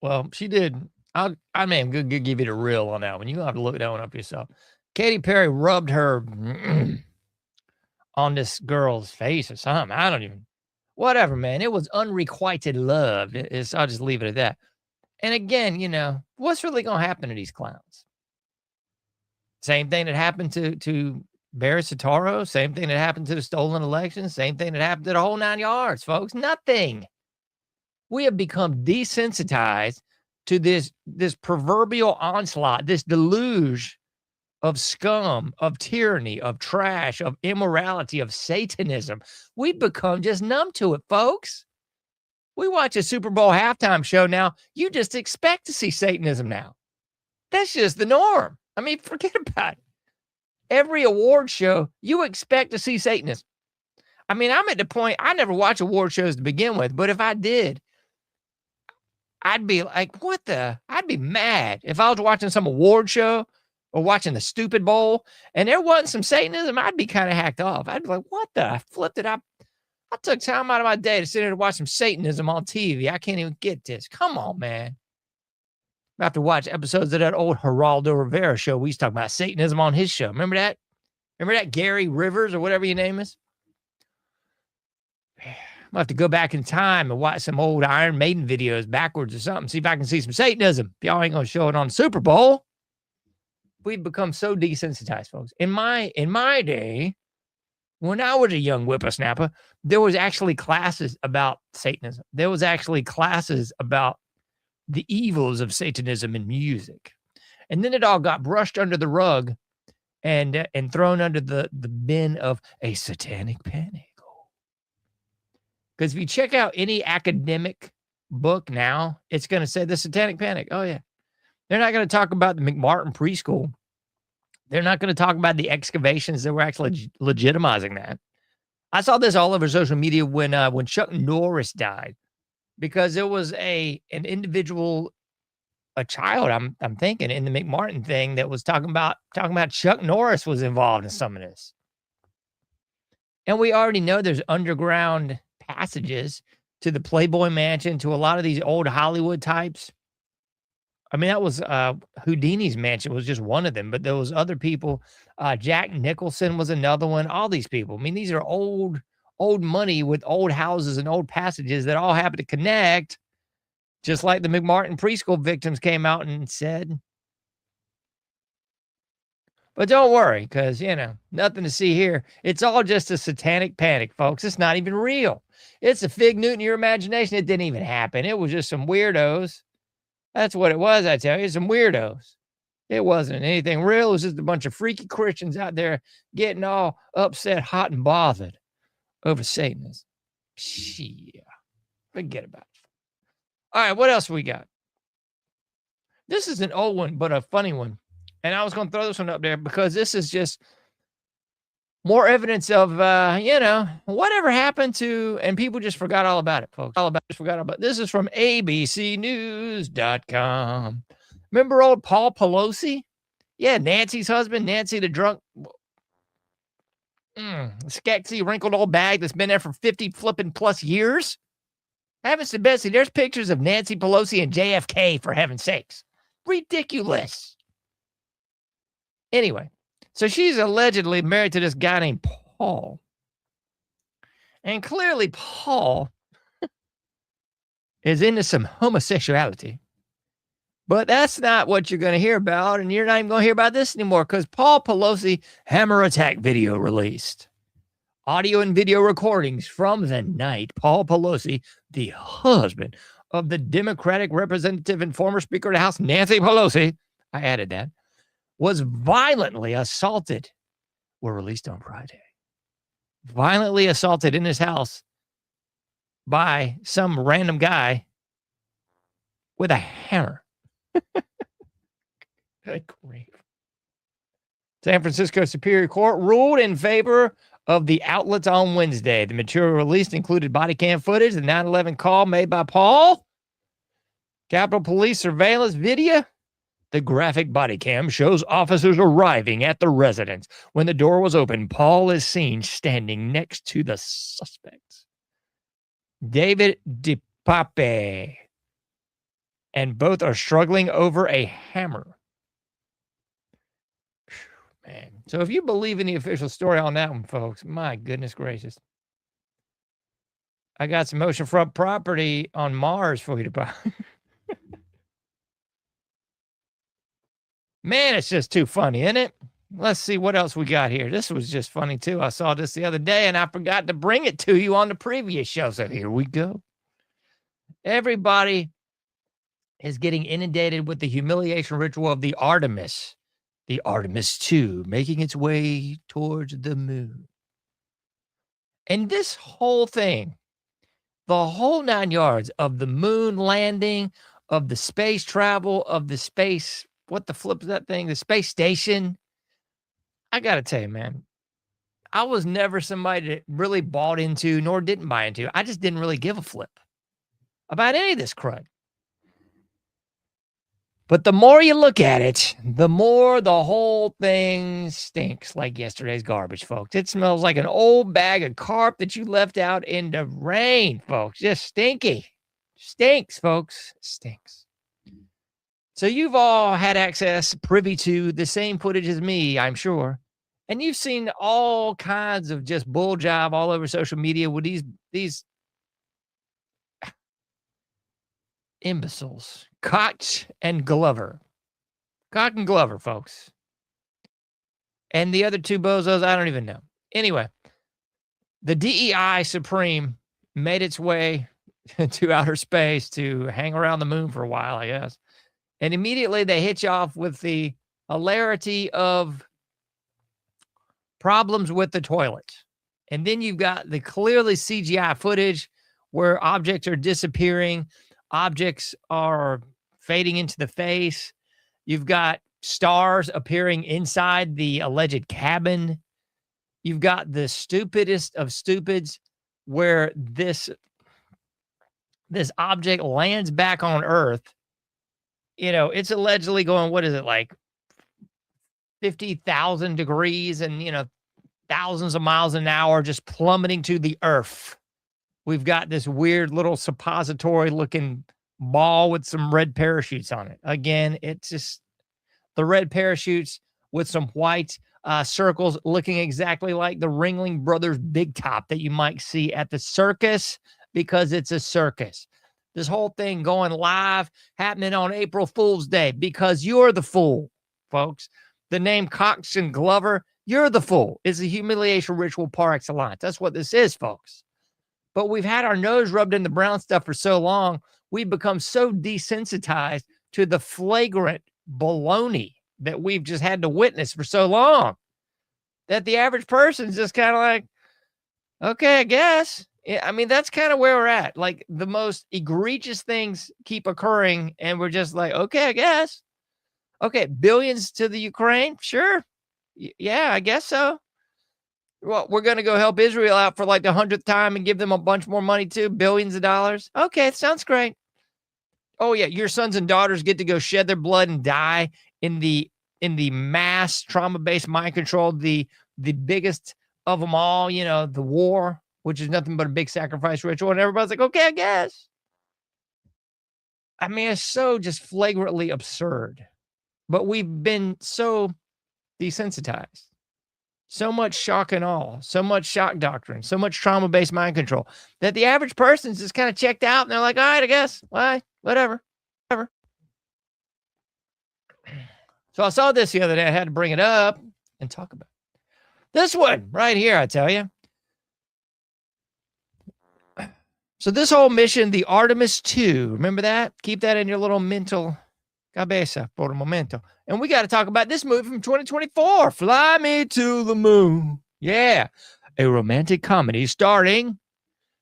[SPEAKER 11] Well, she did. I mean, I'm going to give you the real on that one. You have to look that one up yourself. Katy Perry rubbed her on this girl's face or something. I don't even. Whatever, man. It was unrequited love. I'll just leave it at that. And again, what's really going to happen to these clowns? Same thing that happened to Barry Soetoro. Same thing that happened to the stolen election. Same thing that happened to the whole 9 yards, folks. Nothing. We have become desensitized to this proverbial onslaught, this deluge of scum, of tyranny, of trash, of immorality, of Satanism. We've become just numb to it, folks. We watch a Super Bowl halftime show now. You just expect to see Satanism now. That's just the norm. I mean, forget about it. Every award show, you expect to see Satanism. I mean, I'm at the point, I never watch award shows to begin with, but if I did, I'd be like, I'd be mad if I was watching some award show or watching the Stupid Bowl and there wasn't some Satanism. I'd be kind of hacked off. I'd be like, what the flip did I took time out of my day to sit here and watch some Satanism on TV. I can't even get this. Come on, man. I have to watch episodes of that old Geraldo Rivera show. We used to talk about Satanism on his show. Remember that? Remember that Gary Rivers or whatever your name is? I'll have to go back in time and watch some old Iron Maiden videos backwards or something. See if I can see some Satanism. Y'all ain't going to show it on the Super Bowl. We've become so desensitized, folks. In my day, when I was a young whippersnapper, there was actually classes about Satanism. There was actually classes about the evils of Satanism in music. And then it all got brushed under the rug and thrown under the bin of a satanic panic. Because if you check out any academic book now, it's going to say the satanic panic. Oh, yeah. They're not going to talk about the McMartin preschool. They're not going to talk about the excavations that were actually legitimizing that. I saw this all over social media when Chuck Norris died, because there was an individual, a child, I'm thinking, in the McMartin thing that was talking about Chuck Norris was involved in some of this. And we already know there's underground passages to the Playboy Mansion, to a lot of these old Hollywood types. I mean, that was Houdini's mansion was just one of them, but there was other people. Jack Nicholson was another one. All these people. I mean, these are old money with old houses and old passages that all happen to connect, just like the McMartin preschool victims came out and said. But don't worry, because, nothing to see here. It's all just a satanic panic, folks. It's not even real. It's a fig Newton in your imagination. It didn't even happen. It was just some weirdos. That's what it was, I tell you. Some weirdos. It wasn't anything real. It was just a bunch of freaky Christians out there getting all upset, hot, and bothered over Satanism. Yeah. Forget about it. All right, what else we got? This is an old one, but a funny one. And I was going to throw this one up there because this is just more evidence of, whatever happened to, and people just forgot all about it, folks. This is from abcnews.com. Remember old Paul Pelosi? Yeah, Nancy's husband, Nancy the drunk, skexy, wrinkled old bag that's been there for 50 flipping plus years. Heavens to Betsy, there's pictures of Nancy Pelosi and JFK, for heaven's sakes. Ridiculous. Anyway, so she's allegedly married to this guy named Paul. And clearly Paul is into some homosexuality. But that's not what you're going to hear about, and you're not even going to hear about this anymore, because Paul Pelosi hammer attack video released. Audio and video recordings from the night Paul Pelosi, the husband of the Democratic representative and former Speaker of the House, Nancy Pelosi, I added that, was violently assaulted, were released on Friday. Violently assaulted in his house by some random guy with a hammer. Good grief. San Francisco Superior Court ruled in favor of the outlets on Wednesday. The material released included body cam footage, the 9/11 call made by Paul, Capitol Police surveillance video. The graphic body cam shows officers arriving at the residence. When the door was open, Paul is seen standing next to the suspects, David DePape, and both are struggling over a hammer. Man, so if you believe in the official story on that one, folks, my goodness gracious. I got some oceanfront property on Mars for you to buy. Man, it's just too funny, isn't it? Let's see what else we got here. This was just funny, too. I saw this the other day, and I forgot to bring it to you on the previous show. So here we go. Everybody is getting inundated with the humiliation ritual of the Artemis 2, making its way towards the moon. And this whole thing, the whole 9 yards of the moon landing, of the space travel, of the space, what the flip is that thing? The space station. I got to tell you, man, I was never somebody that really bought into, nor didn't buy into. I just didn't really give a flip about any of this crud. But the more you look at it, the more the whole thing stinks like yesterday's garbage, folks. It smells like an old bag of carp that you left out in the rain, folks. Just stinky. Stinks, folks. Stinks. So you've all had access, privy to the same footage as me, I'm sure. And you've seen all kinds of just bull jive all over social media with these imbeciles. Koch and Glover. Koch and Glover, folks. And the other two bozos, I don't even know. Anyway, the DEI Supreme made its way to outer space to hang around the moon for a while, I guess. And immediately they hit you off with the hilarity of problems with the toilet. And then you've got the clearly CGI footage where objects are disappearing, objects are fading into the face. You've got stars appearing inside the alleged cabin. You've got the stupidest of stupids where this object lands back on Earth. You know, it's allegedly going, what is it, like 50,000 degrees and, you know, thousands of miles an hour, just plummeting to the earth. We've got this weird little suppository looking ball with some red parachutes on it. Again, it's just the red parachutes with some white circles looking exactly like the Ringling Brothers big top that you might see at the circus, because it's a circus. This whole thing going live, happening on April Fool's Day, because you're the fool, folks. The name Cox and Glover, you're the fool. It's a humiliation ritual par excellence. That's what this is, folks. But we've had our nose rubbed in the brown stuff for so long, we've become so desensitized to the flagrant baloney that we've just had to witness for so long that the average person's just kind of like, okay, I guess. I mean, that's kind of where we're at. Like, the most egregious things keep occurring, and we're just like, okay, I guess. Okay, billions to the Ukraine? Sure. Yeah, I guess so. Well, we're going to go help Israel out for like the 100th time and give them a bunch more money too, billions of dollars. Okay, it sounds great. Oh yeah, your sons and daughters get to go shed their blood and die in the mass trauma-based mind control, the biggest of them all, you know, the war, which is nothing but a big sacrifice ritual, and everybody's like, okay, I guess. I mean, it's so just flagrantly absurd. But we've been so desensitized. So much shock and awe, so much shock doctrine, so much trauma-based mind control that the average person's just kind of checked out and they're like, all right, I guess, why, whatever. So I saw this the other day. I had to bring it up and talk about it. This one right here, I tell you. So this whole mission, the Artemis 2, remember that? Keep that in your little mental cabeza por el momento. And we got to talk about this movie from 2024, Fly Me to the Moon. Yeah, a romantic comedy starring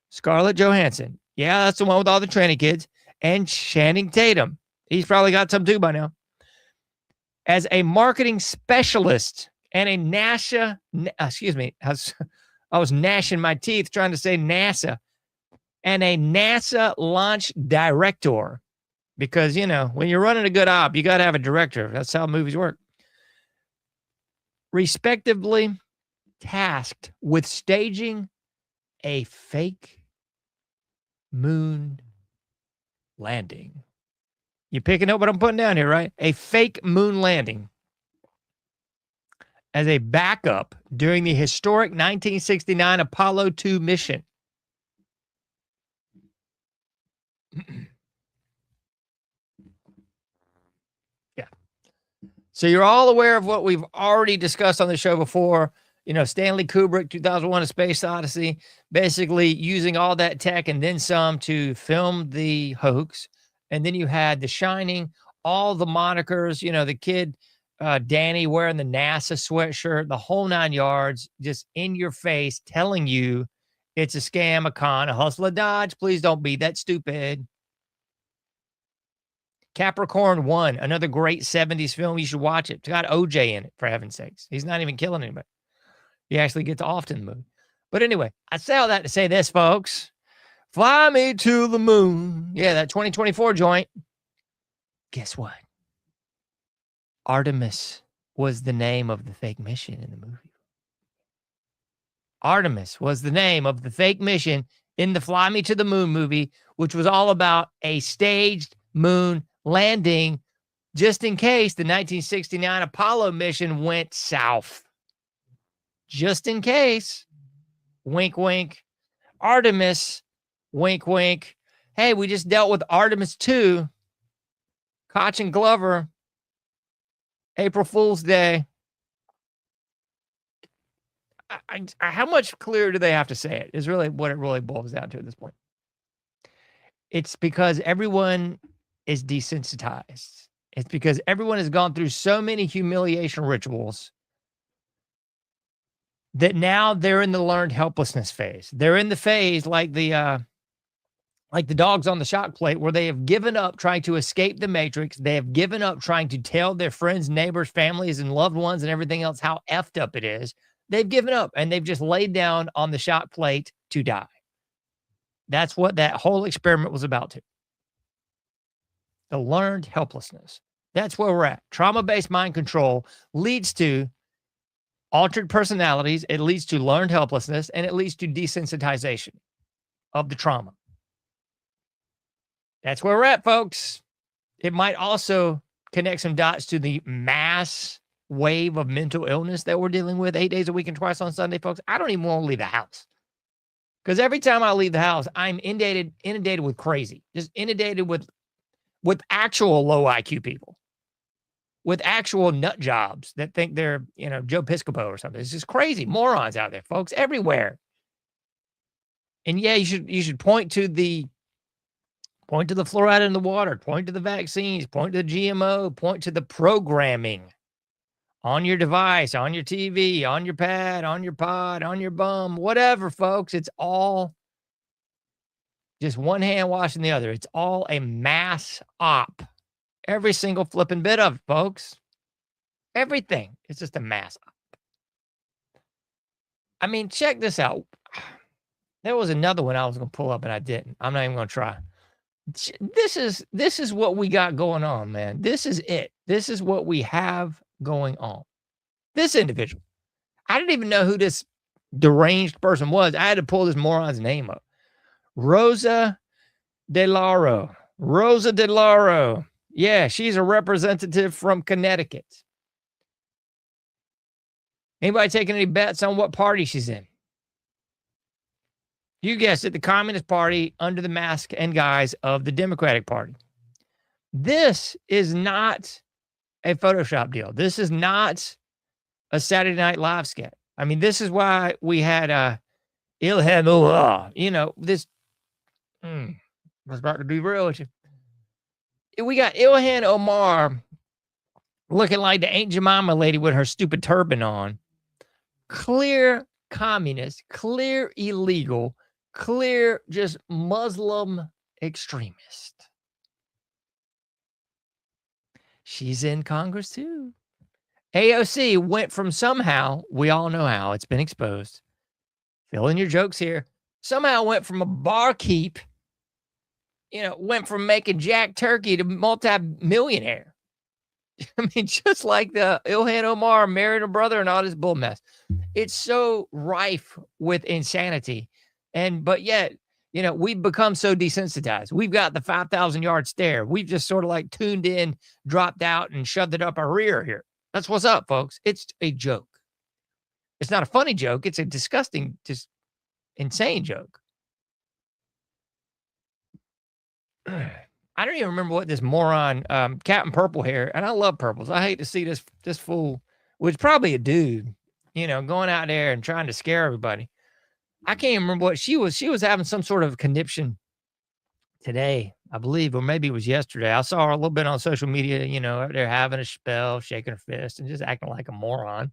[SPEAKER 11] Scarlett Johansson. Yeah, that's the one with all the tranny kids. And Channing Tatum. He's probably got some too by now. As a marketing specialist and a NASA, excuse me, I was gnashing my teeth trying to say NASA. And a NASA launch director. Because, you know, when you're running a good op, you got to have a director. That's how movies work. Respectively tasked with staging a fake moon landing. You picking up what I'm putting down here, right? A fake moon landing as a backup during the historic 1969 Apollo 2 mission. Yeah. So you're all aware of what we've already discussed on the show before. You know, Stanley Kubrick, 2001: A Space Odyssey, basically using all that tech and then some to film the hoax. And then you had The Shining, all the monikers, you know, the kid, Danny wearing the NASA sweatshirt, the whole 9 yards, just in your face, telling you it's a scam, a con, a hustle, a dodge. Please don't be that stupid. Capricorn 1, another great 70s film. You should watch it. It's got OJ in it, for heaven's sakes. He's not even killing anybody. He actually gets off in the movie. But anyway, I say all that to say this, folks. Fly me to the moon. Yeah, that 2024 joint. Guess what? Artemis was the name of the fake mission in the movie. Artemis was the name of the fake mission in the Fly Me to the Moon movie, which was all about a staged moon landing just in case the 1969 Apollo mission went south. Just in case. Wink, wink. Artemis, wink, wink. Hey, we just dealt with Artemis 2. Koch and Glover. April Fool's Day. How much clearer do they have to say it is really what it really boils down to at this point. It's because everyone is desensitized. It's because everyone has gone through so many humiliation rituals that now they're in the learned helplessness phase. They're in the phase like the dogs on the shock plate, where they have given up trying to escape the matrix. They have given up trying to tell their friends, neighbors, families, and loved ones and everything else how effed up it is. They've given up, and they've just laid down on the shock plate to die. That's what that whole experiment was about to. The learned helplessness. That's where we're at. Trauma-based mind control leads to altered personalities. It leads to learned helplessness, and it leads to desensitization of the trauma. That's where we're at, folks. It might also connect some dots to the mass wave of mental illness that we're dealing with 8 days a week and twice on Sunday, folks. I don't even want to leave the house. Because every time I leave the house, I'm inundated with crazy. Just inundated with actual low IQ people. With actual nut jobs that think they're, Joe Piscopo or something. It's just crazy morons out there, folks, everywhere. And yeah, you should point to the fluoride in the water, point to the vaccines, point to the GMO, point to the programming on your device, on your TV, on your pad, on your pod, on your bum, whatever, folks. It's all just one hand washing the other. It's all a mass op. Every single flipping bit of it, folks. Everything. It's just a mass op. I mean, check this out. There was another one I was going to pull up, and I didn't. I'm not even going to try. This is what we got going on, man. This is it. This is what we have going on. This individual. I didn't even know who this deranged person was. I had to pull this moron's name up. Rosa DeLauro. Rosa DeLauro. Yeah, she's a representative from Connecticut. Anybody taking any bets on what party she's in? You guessed it, the Communist Party under the mask and guise of the Democratic Party. This is not a Photoshop deal. This is not a Saturday Night Live sketch. I mean, this is why we had Ilhan Omar. This. I was about to be real with you. We got Ilhan Omar looking like the Aunt Jemima lady with her stupid turban on. Clear communist, clear illegal, clear just Muslim extremist. She's in Congress too. AOC went from somehow, we all know how, it's been exposed. Fill in your jokes here. Somehow went from a barkeep, went from making jack turkey to multi-millionaire. I mean, just like the Ilhan Omar married her brother and all this bull mess. It's so rife with insanity. But yet, we've become so desensitized. We've got the 5,000-yard stare. We've just sort of like tuned in, dropped out, and shoved it up our rear here. That's what's up, folks. It's a joke. It's not a funny joke. It's a disgusting, just insane joke. I don't even remember what this moron, Captain Purple Hair, and I love purples. I hate to see this fool, which probably a dude, going out there and trying to scare everybody. I can't even remember what she was. She was having some sort of conniption today, I believe, or maybe it was yesterday. I saw her a little bit on social media, they're having a spell, shaking her fist and just acting like a moron.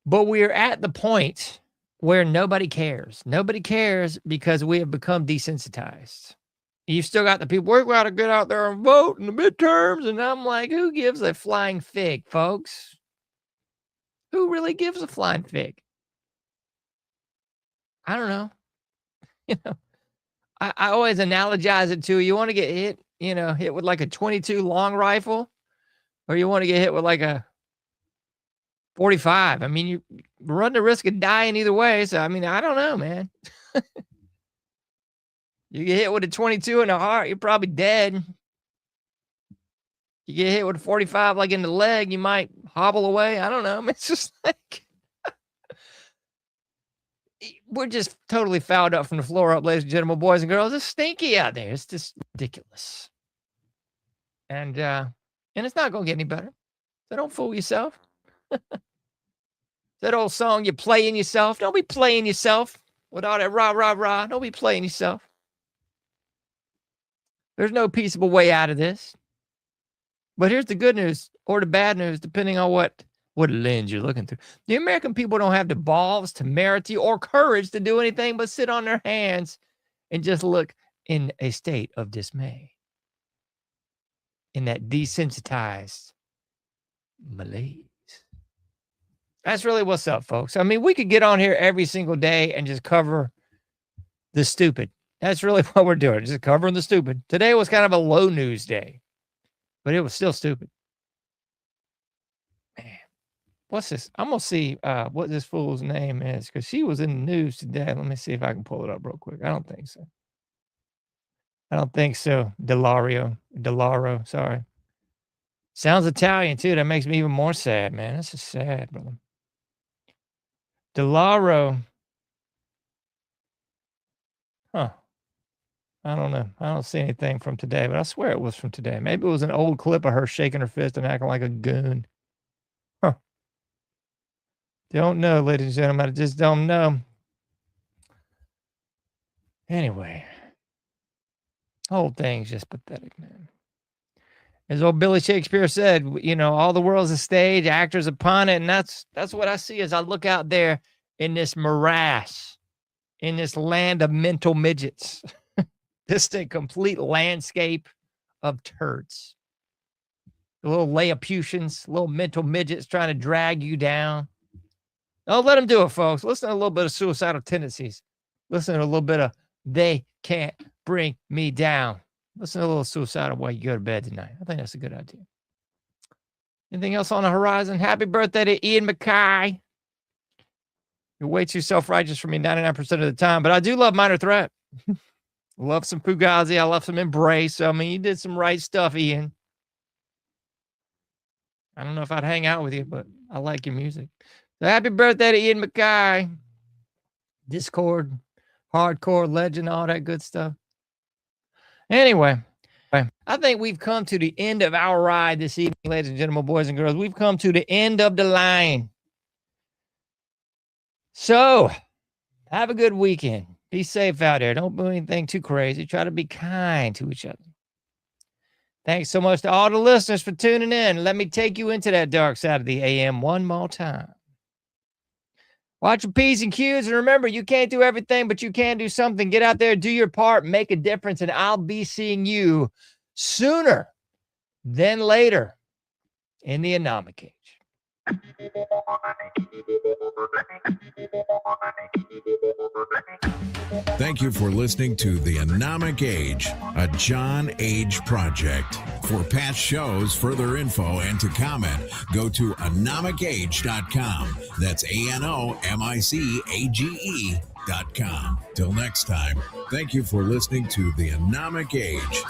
[SPEAKER 11] But we're at the point where nobody cares. Nobody cares because we have become desensitized. You've still got the people, we've got to get out there and vote in the midterms. And I'm like, who gives a flying fig, folks? Who really gives a flying fig? I don't know. I always analogize it to, you want to get hit, hit with like a 22 long rifle, or you want to get hit with like a 45. I mean, you run the risk of dying either way. So, I mean, I don't know, man. You get hit with a 22 in the heart, you're probably dead. You get hit with a 45, like in the leg, you might hobble away. I don't know. It's just like, we're just totally fouled up from the floor up, ladies and gentlemen, boys and girls. It's stinky out there. It's just ridiculous. And it's not going to get any better. So don't fool yourself. That old song, you're playing yourself. Don't be playing yourself with all that rah, rah, rah. Don't be playing yourself. There's no peaceable way out of this. But here's the good news or the bad news, depending on what lens you're looking through. The American people don't have the balls, temerity, or courage to do anything but sit on their hands and just look in a state of dismay, in that desensitized malaise. That's really what's up, folks. I mean, we could get on here every single day and just cover the stupid. That's really what we're doing, just covering the stupid. Today was kind of a low news day, but it was still stupid. Man, what's this? I'm going to see what this fool's name is because she was in the news today. Let me see if I can pull it up real quick. I don't think so. Delaro, sorry. Sounds Italian, too. That makes me even more sad, man. This is sad, brother. Delaro. Huh. I don't know. I don't see anything from today, but I swear it was from today. Maybe it was an old clip of her shaking her fist and acting like a goon. Huh. Don't know, ladies and gentlemen. I just don't know. Anyway. Whole thing's just pathetic, man. As old Billy Shakespeare said, you know, all the world's a stage, actors upon it. And that's what I see as I look out there in this morass, in this land of mental midgets. Just a complete landscape of turds. Little Laoputians, little mental midgets trying to drag you down. Don't let them do it, folks. Listen to a little bit of suicidal tendencies. Listen to a little bit of they can't bring me down. Listen to a little suicidal while you go to bed tonight. I think that's a good idea. Anything else on the horizon? Happy birthday to Ian Mackay. You're way too self-righteous for me 99% of the time, but I do love Minor Threat. Love some Fugazi. I love some Embrace. I mean, you did some right stuff, Ian. I don't know if I'd hang out with you, but I like your music. So happy birthday to Ian Mackay. Discord, hardcore legend, all that good stuff. Anyway, I think we've come to the end of our ride this evening, ladies and gentlemen, boys and girls. We've come to the end of the line. So, have a good weekend. Be safe out there. Don't do anything too crazy. Try to be kind to each other. Thanks so much to all the listeners for tuning in. Let me take you into that dark side of the AM one more time. Watch your P's and Q's, and remember, you can't do everything, but you can do something. Get out there, do your part, make a difference, and I'll be seeing you sooner than later in the Anomic Age.
[SPEAKER 9] Thank you for listening to The Anomic Age, a John Age project. For past shows, further info, and to comment, go to anomicage.com. That's ANOMICAGE.com. Till next time, thank you for listening to The Anomic Age.